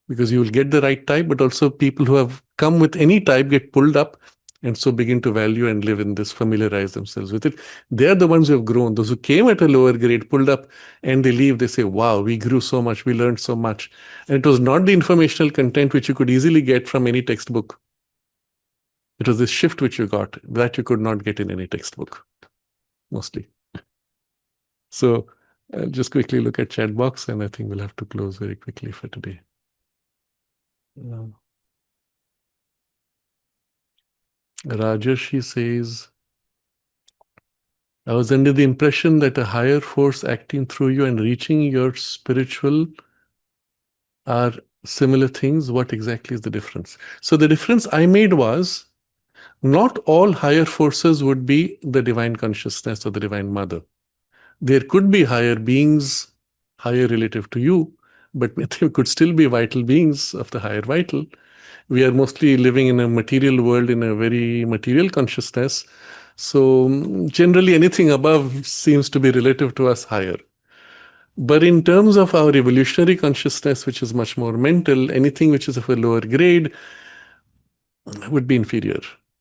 Because you will get the right type, but also people who have come with any type get pulled up and so begin to value and live in this, familiarize themselves with it. They are the ones who have grown. Those who came at a lower grade, pulled up, and they leave, they say, wow, we grew so much, we learned so much. And it was not the informational content which you could easily get from any textbook. It was this shift which you got, that you could not get in any textbook, mostly. So I'll just quickly look at chat box, and I think we'll have to close very quickly for today. Rajesh says, I was under the impression that a higher force acting through you and reaching your spiritual are similar things. What exactly is the difference? So the difference I made was not all higher forces would be the divine consciousness or the divine mother. There could be higher beings, higher relative to you, but there could still be vital beings of the higher vital. We are mostly living in a material world, in a very material consciousness. So generally anything above seems to be relative to us higher. But in terms of our evolutionary consciousness, which is much more mental, anything which is of a lower grade would be inferior.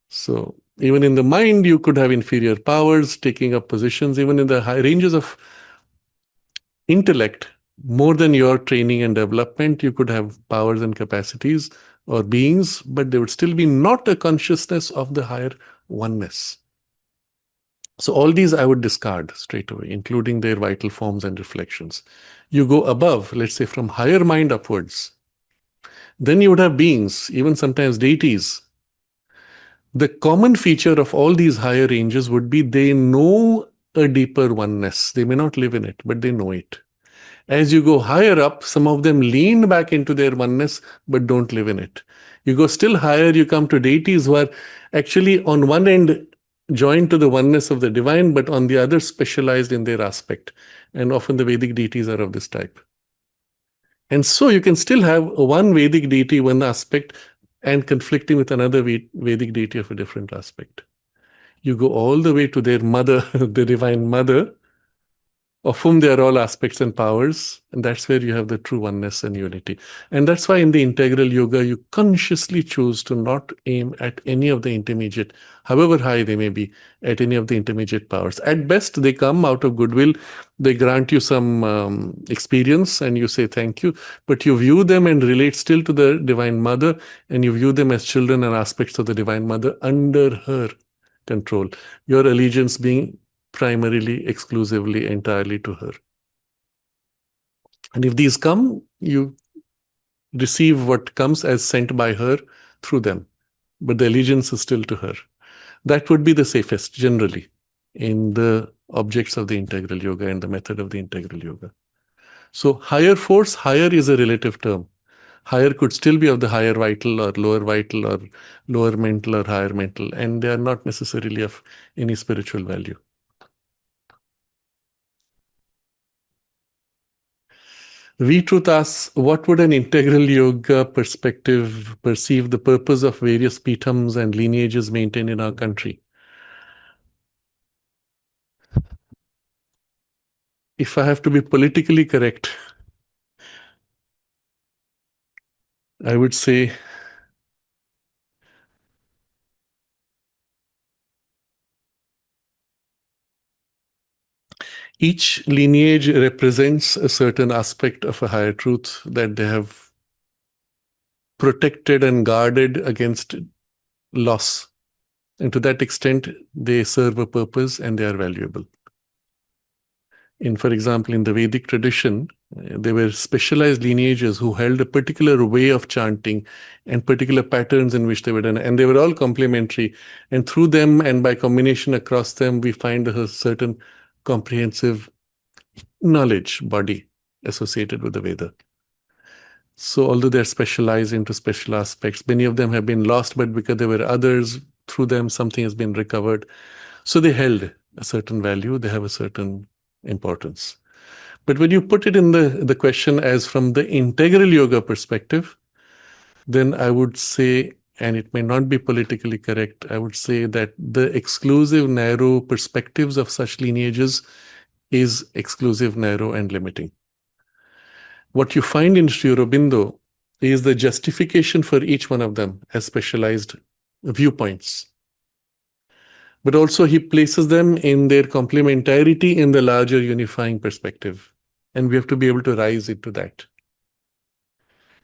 So even in the mind, you could have inferior powers taking up positions. Even in the high ranges of intellect, more than your training and development, you could have powers and capacities or beings, but there would still be not a consciousness of the higher oneness. So all these I would discard straight away, including their vital forms and reflections. You go above, let's say from higher mind upwards, then you would have beings, even sometimes deities. The common feature of all these higher ranges would be they know a deeper oneness. They may not live in it, but they know it. As you go higher up, some of them lean back into their oneness, but don't live in it. You go still higher, you come to deities who are actually on one end joined to the oneness of the divine, but on the other specialized in their aspect. And often the Vedic deities are of this type. And so you can still have one Vedic deity, one aspect, and conflicting with another Vedic deity of a different aspect. You go all the way to their mother, the divine mother, of whom they are all aspects and powers. And that's where you have the true oneness and unity. And that's why in the integral yoga, you consciously choose to not aim at any of the intermediate, however high they may be, at any of the intermediate powers. At best, they come out of goodwill. They grant you some experience and you say thank you, but you view them and relate still to the Divine Mother, and you view them as children and aspects of the Divine Mother under her control. Your allegiance being primarily, exclusively, entirely to her. And if these come, you receive what comes as sent by her through them, but the allegiance is still to her. That would be the safest generally in the objects of the integral yoga and the method of the integral yoga. So higher force, higher is a relative term. Higher could still be of the higher vital or lower mental or higher mental, and they are not necessarily of any spiritual value. V-Truth asks, what would an integral yoga perspective perceive the purpose of various pithams and lineages maintained in our country? If I have to be politically correct, I would say each lineage represents a certain aspect of a higher truth that they have protected and guarded against loss. And to that extent, they serve a purpose and they are valuable. For example, in the Vedic tradition, there were specialized lineages who held a particular way of chanting and particular patterns in which they were done, and they were all complementary. And through them and by combination across them, we find a certain comprehensive knowledge body associated with the Veda. So although they're specialized into special aspects, many of them have been lost, but because there were others, through them something has been recovered. So they held a certain value, they have a certain importance. But when you put it in the question as from the integral yoga perspective, then I would say, and it may not be politically correct, I would say that the exclusive, narrow perspectives of such lineages is exclusive, narrow, and limiting. What you find in Sri Aurobindo is the justification for each one of them as specialized viewpoints. But also he places them in their complementarity in the larger unifying perspective. And we have to be able to rise into that.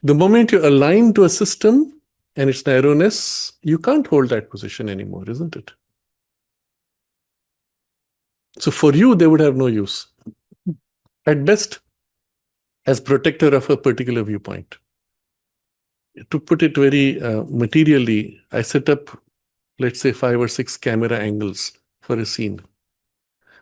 The moment you align to a system and its narrowness, you can't hold that position anymore, isn't it? So for you, they would have no use. At best, as protector of a particular viewpoint. To put it very materially, I set up, let's say, 5 or 6 camera angles for a scene.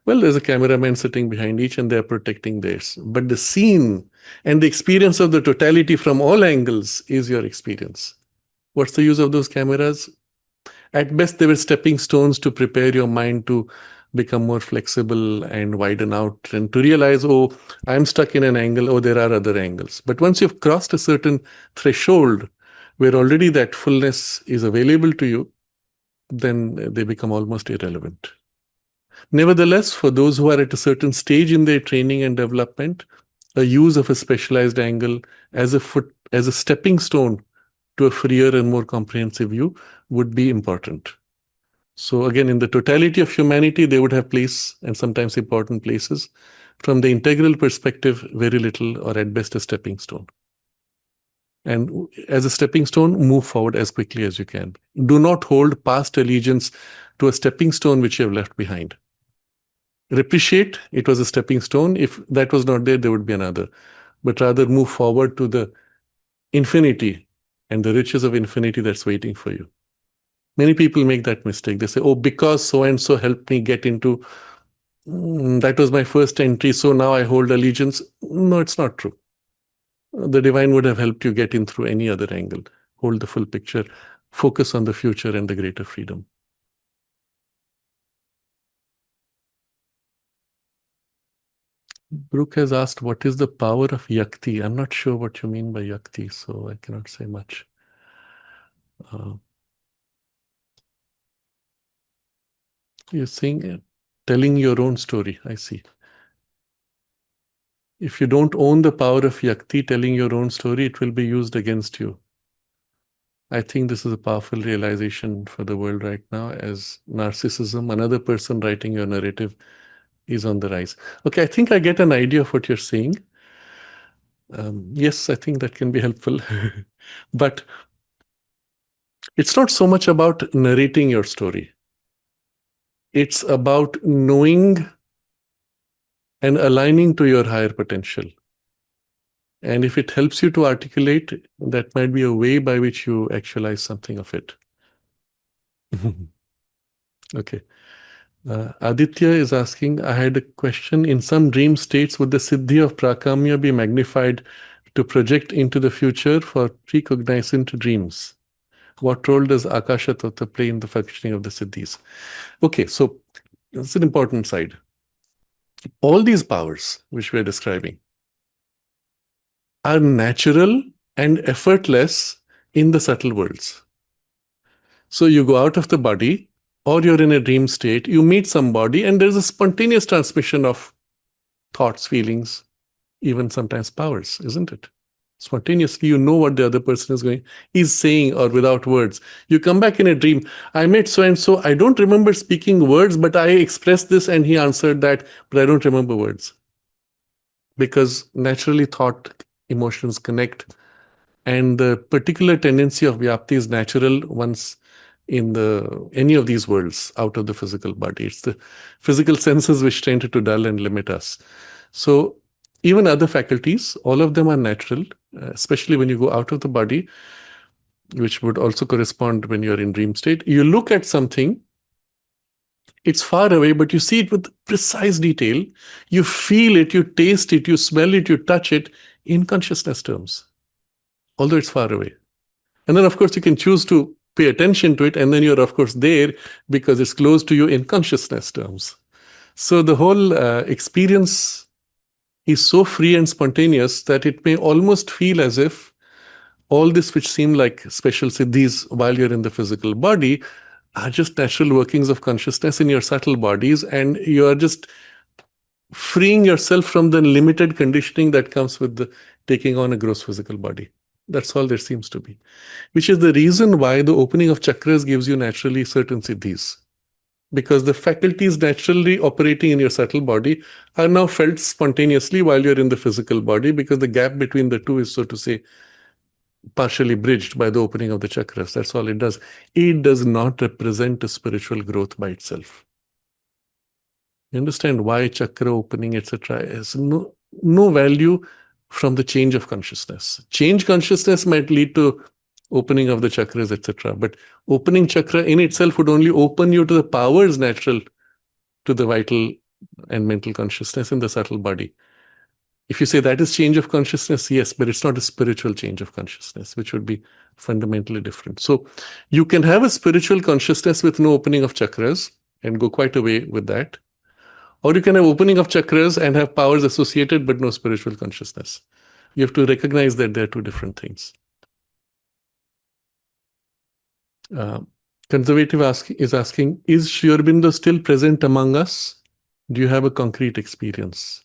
Well, there's a cameraman sitting behind each and they're protecting theirs. But the scene and the experience of the totality from all angles is your experience. What's the use of those cameras? At best, they were stepping stones to prepare your mind to become more flexible and widen out and to realize, oh, I'm stuck in an angle, oh, there are other angles. But once you've crossed a certain threshold where already that fullness is available to you, then they become almost irrelevant. Nevertheless, for those who are at a certain stage in their training and development, a use of a specialized angle as a stepping stone to a freer and more comprehensive view would be important. So again, in the totality of humanity, they would have place and sometimes important places. From the integral perspective, very little or at best a stepping stone. And as a stepping stone, move forward as quickly as you can. Do not hold past allegiance to a stepping stone which you have left behind. Appreciate it was a stepping stone. If that was not there, there would be another. But rather move forward to the infinity and the riches of infinity that's waiting for you. Many people make that mistake. They say, oh, because so-and-so helped me get into, that was my first entry, so now I hold allegiance. No, it's not true. The divine would have helped you get in through any other angle. Hold the full picture. Focus on the future and the greater freedom. Brooke has asked, what is the power of yakti? I'm not sure what you mean by yakti, so I cannot say much. You're saying, telling your own story. I see. If you don't own the power of Yakti telling your own story, it will be used against you. I think this is a powerful realization for the world right now, as narcissism, another person writing your narrative, is on the rise. Okay, I think I get an idea of what you're saying. Yes, I think that can be helpful. But it's not so much about narrating your story. It's about knowing and aligning to your higher potential. And if it helps you to articulate, that might be a way by which you actualize something of it. Okay. Aditya is asking, I had a question. In some dream states, would the Siddhi of Prakamya be magnified to project into the future for precognition to dreams? What role does Akasha Tattva play in the functioning of the Siddhis? Okay, so it's an important side. All these powers which we're describing are natural and effortless in the subtle worlds. So you go out of the body, or you're in a dream state, you meet somebody, and there's a spontaneous transmission of thoughts, feelings, even sometimes powers, isn't it? Spontaneously, you know what the other person is saying, or without words. You come back in a dream. I met so and so. I don't remember speaking words, but I expressed this and he answered that, but I don't remember words. Because naturally thought, emotions connect. And the particular tendency of Vyapti is natural once in any of these worlds out of the physical body. It's the physical senses which tend to dull and limit us. So even other faculties, all of them are natural, especially when you go out of the body, which would also correspond when you're in dream state. You look at something, it's far away, but you see it with precise detail. You feel it, you taste it, you smell it, you touch it in consciousness terms, although it's far away. And then, of course, you can choose to pay attention to it, and then you're, of course, there because it's close to you in consciousness terms. So the whole experience is so free and spontaneous that it may almost feel as if all this which seem like special siddhis while you're in the physical body are just natural workings of consciousness in your subtle bodies, and you are just freeing yourself from the limited conditioning that comes with taking on a gross physical body. That's all there seems to be, which is the reason why the opening of chakras gives you naturally certain siddhis. Because the faculties naturally operating in your subtle body are now felt spontaneously while you're in the physical body, because the gap between the two is, so to say, partially bridged by the opening of the chakras. That's all it does. It does not represent a spiritual growth by itself. You understand why chakra opening, etc., has no value from the change of consciousness. Change consciousness might lead to opening of the chakras, etc. But opening chakra in itself would only open you to the powers natural to the vital and mental consciousness in the subtle body. If you say that is change of consciousness, yes, but it's not a spiritual change of consciousness, which would be fundamentally different. So you can have a spiritual consciousness with no opening of chakras and go quite away with that. Or you can have opening of chakras and have powers associated, but no spiritual consciousness. You have to recognize that they're two different things. Conservative is asking, is Sri Aurobindo still present among us? Do you have a concrete experience?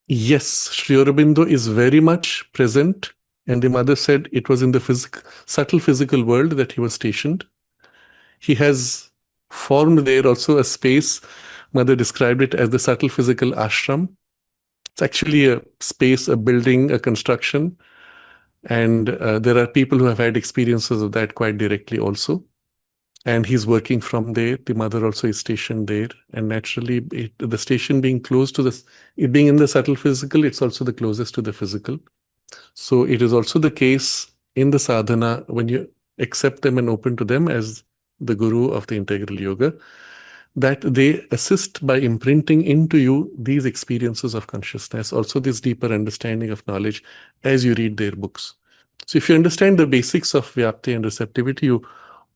Yes, Sri Aurobindo is very much present. And the mother said it was in the subtle physical world that he was stationed. He has formed there also a space. Mother described it as the subtle physical ashram. It's actually a space, a building, a construction. And there are people who have had experiences of that quite directly also. And he's working from there. The mother also is stationed there. And naturally, the station being close to it being in the subtle physical, it's also the closest to the physical. So it is also the case in the sadhana when you accept them and open to them as the guru of the integral yoga, that they assist by imprinting into you these experiences of consciousness, also this deeper understanding of knowledge as you read their books. So if you understand the basics of Vyapti and receptivity, you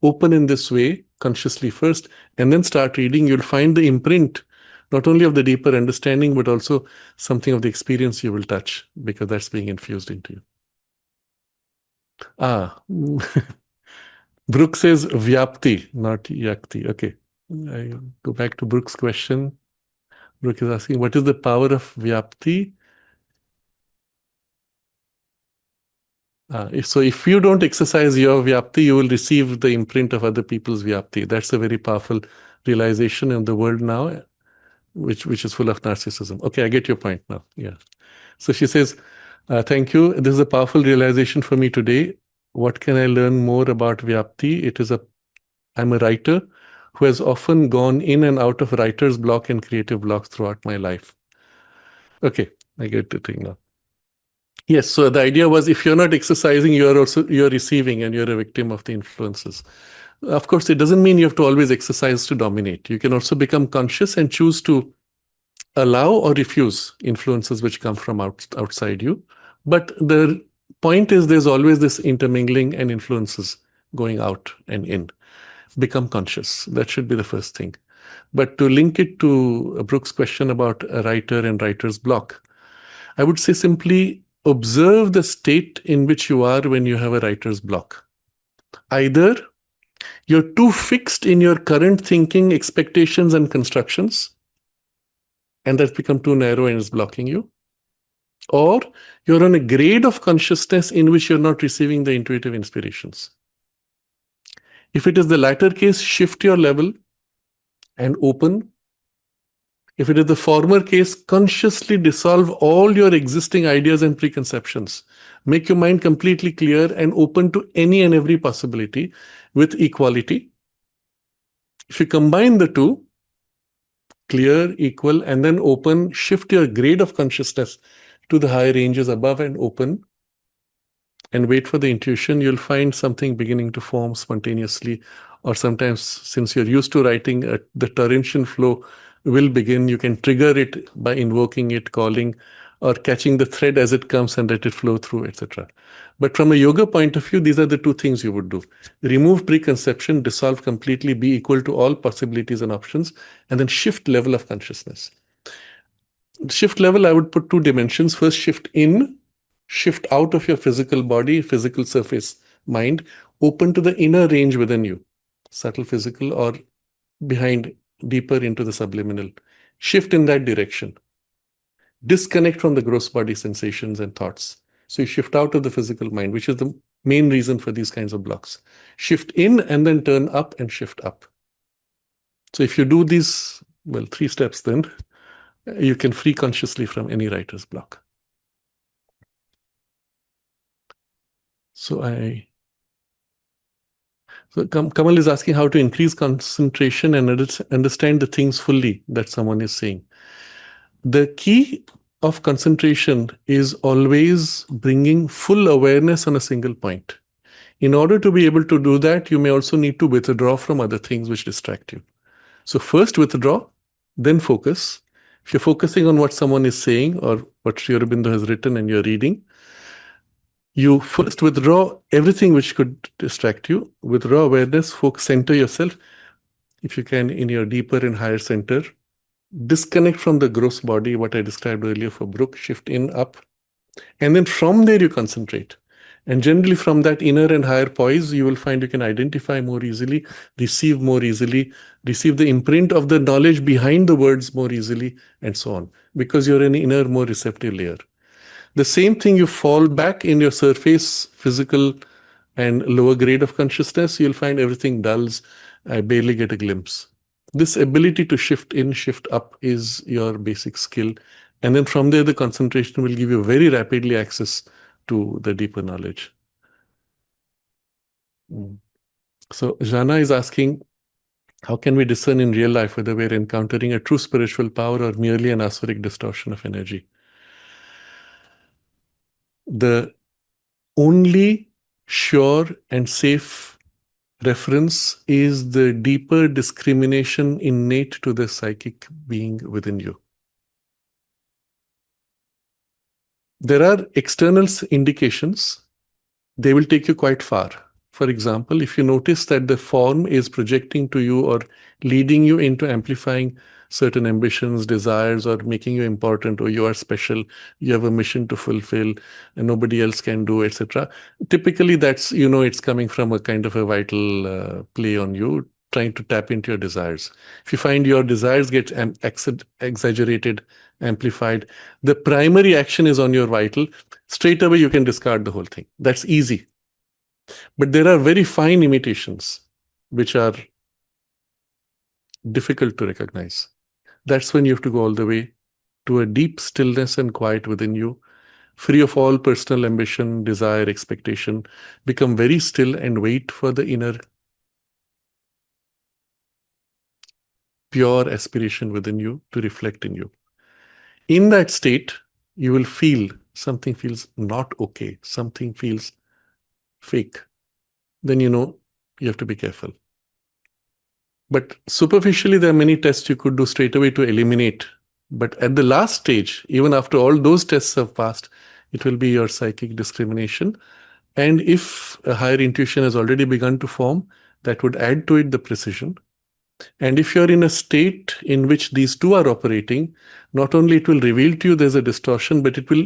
open in this way consciously first, and then start reading, you'll find the imprint not only of the deeper understanding, but also something of the experience you will touch, because that's being infused into you. Brooke says Vyapti, not Yakti. Okay. I go back to Brooke's question. Brooke is asking, what is the power of Vyapti? So if you don't exercise your Vyapti, you will receive the imprint of other people's Vyapti. That's a very powerful realization in the world now, which is full of narcissism. Okay, I get your point now. Yeah. So she says, thank you. This is a powerful realization for me today. What can I learn more about Vyapti? I'm a writer who has often gone in and out of writer's block and creative blocks throughout my life. Okay, I get the thing now. Yes, so the idea was if you're not exercising, you're receiving and you're a victim of the influences. Of course, it doesn't mean you have to always exercise to dominate. You can also become conscious and choose to allow or refuse influences which come from outside you. But the point is there's always this intermingling and influences going out and in. Become conscious. That should be the first thing. But to link it to Brooke's question about a writer and writer's block, I would say simply observe the state in which you are when you have a writer's block. Either you're too fixed in your current thinking, expectations, and constructions, and that's become too narrow and is blocking you. Or you're on a grade of consciousness in which you're not receiving the intuitive inspirations. If it is the latter case, shift your level and open. If it is the former case, consciously dissolve all your existing ideas and preconceptions. Make your mind completely clear and open to any and every possibility with equality. If you combine the two, clear, equal, and then open, shift your grade of consciousness to the higher ranges above and open, and wait for the intuition, you'll find something beginning to form spontaneously. Or sometimes, since you're used to writing, the torrential flow will begin. You can trigger it by invoking it, calling, or catching the thread as it comes and let it flow through, etc. But from a yoga point of view, these are the two things you would do. Remove preconception, dissolve completely, be equal to all possibilities and options, and then shift level of consciousness. Shift level, I would put two dimensions. First, shift in, shift out of your physical body, physical surface, mind, open to the inner range within you, subtle physical or behind, deeper into the subliminal. Shift in that direction. Disconnect from the gross body sensations and thoughts. So you shift out of the physical mind, which is the main reason for these kinds of blocks. Shift in and then turn up and shift up. So if you do these, 3 steps, then you can free consciously from any writer's block. So Kamal is asking how to increase concentration and understand the things fully that someone is saying. The key of concentration is always bringing full awareness on a single point. In order to be able to do that, you may also need to withdraw from other things which distract you. So first withdraw, then focus. If you're focusing on what someone is saying or what Aurobindo has written and you're reading, you first withdraw everything which could distract you. Withdraw awareness, focus, center yourself, if you can, in your deeper and higher center. Disconnect from the gross body, what I described earlier for Brooke, shift in, up. And then from there you concentrate. And generally from that inner and higher poise, you will find you can identify more easily, receive more easily, receive the imprint of the knowledge behind the words more easily, and so on. Because you're an inner, more receptive layer. The same thing, you fall back in your surface, physical and lower grade of consciousness, you'll find everything dulls. I barely get a glimpse. This ability to shift in, shift up is your basic skill. And then from there, the concentration will give you very rapidly access to the deeper knowledge. So Jana is asking, how can we discern in real life whether we're encountering a true spiritual power or merely an asuric distortion of energy? The only sure and safe reference is the deeper discrimination innate to the psychic being within you. There are external indications. They will take you quite far. For example, if you notice that the form is projecting to you or leading you into amplifying certain ambitions, desires, or making you important, or you are special, you have a mission to fulfill, and nobody else can do, etc. Typically, that's, it's coming from a kind of a vital play on you. trying to tap into your desires. If you find your desires get exaggerated, amplified, the primary action is on your vital, straight away you can discard the whole thing. That's easy. But there are very fine imitations which are difficult to recognize. That's when you have to go all the way to a deep stillness and quiet within you, free of all personal ambition, desire, expectation. Become very still and wait for the inner pure aspiration within you to reflect in you. In that state, you will feel something feels not okay, something feels fake. Then you know you have to be careful. But superficially, there are many tests you could do straight away to eliminate. But at the last stage, even after all those tests have passed, it will be your psychic discrimination. And if a higher intuition has already begun to form, that would add to it the precision. And if you're in a state in which these two are operating, not only it will reveal to you there's a distortion, but it will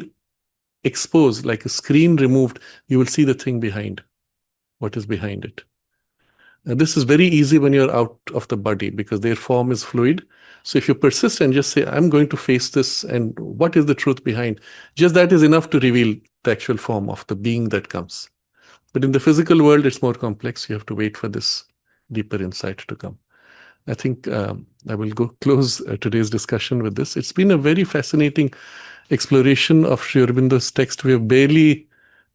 expose, like a screen removed, you will see the thing behind, what is behind it. This is very easy when you're out of the body because their form is fluid. So if you persist and just say, I'm going to face this and what is the truth behind, just that is enough to reveal the actual form of the being that comes. But in the physical world, it's more complex. You have to wait for this deeper insight to come. I think I will go close today's discussion with this. It's been a very fascinating exploration of Sri Aurobindo's text. We have barely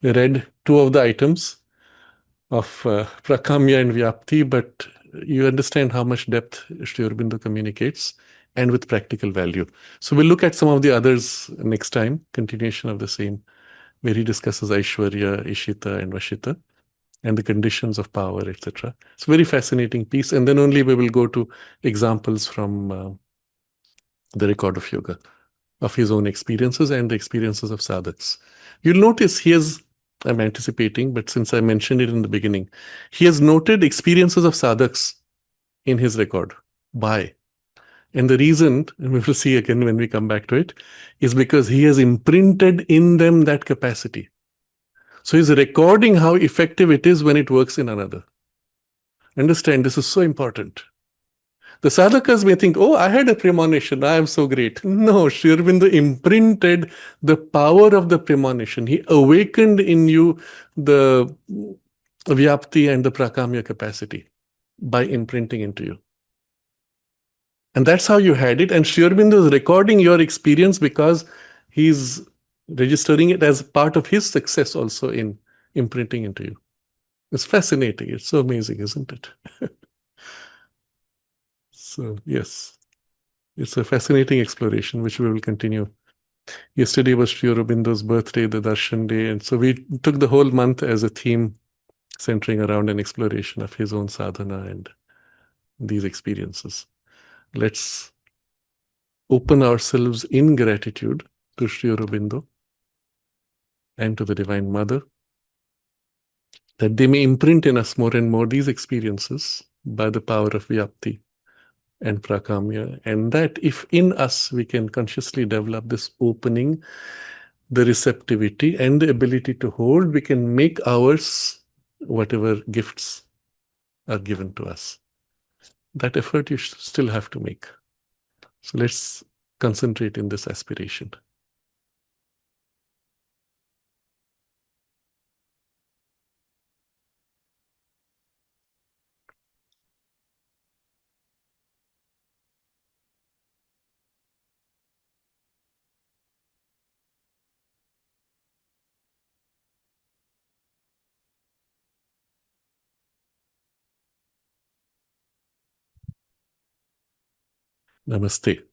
read two of the items of Prakamya and Vyapti, but you understand how much depth Sri Aurobindo communicates and with practical value. So we'll look at some of the others next time, continuation of the same, where he discusses Aishwarya, Ishita, and Vashita, and the conditions of power, etc. It's a very fascinating piece. And then only we will go to examples from the record of yoga, of his own experiences and the experiences of sadhaks. You'll notice he has, I'm anticipating, but since I mentioned it in the beginning, he has noted experiences of sadhaks in his record. Why? And the reason, and we will see again when we come back to it, is because he has imprinted in them that capacity. So he's recording how effective it is when it works in another. Understand, this is so important. The sadhakas may think, oh, I had a premonition, I am so great. No, Sri Aurobindo imprinted the power of the premonition. He awakened in you the vyapti and the prakamya capacity by imprinting into you. And that's how you had it. And Sri Aurobindo is recording your experience because he's registering it as part of his success also in imprinting into you. It's fascinating. It's so amazing, isn't it? So, yes, it's a fascinating exploration, which we will continue. Yesterday was Sri Aurobindo's birthday, the Darshan Day. And so we took the whole month as a theme centering around an exploration of his own sadhana and these experiences. Let's open ourselves in gratitude to Sri Aurobindo and to the Divine Mother, that they may imprint in us more and more these experiences by the power of Vyapti and Prakamya, and that if in us we can consciously develop this opening, the receptivity and the ability to hold, we can make ours whatever gifts are given to us. That effort you still have to make. So let's concentrate in this aspiration. Namaste.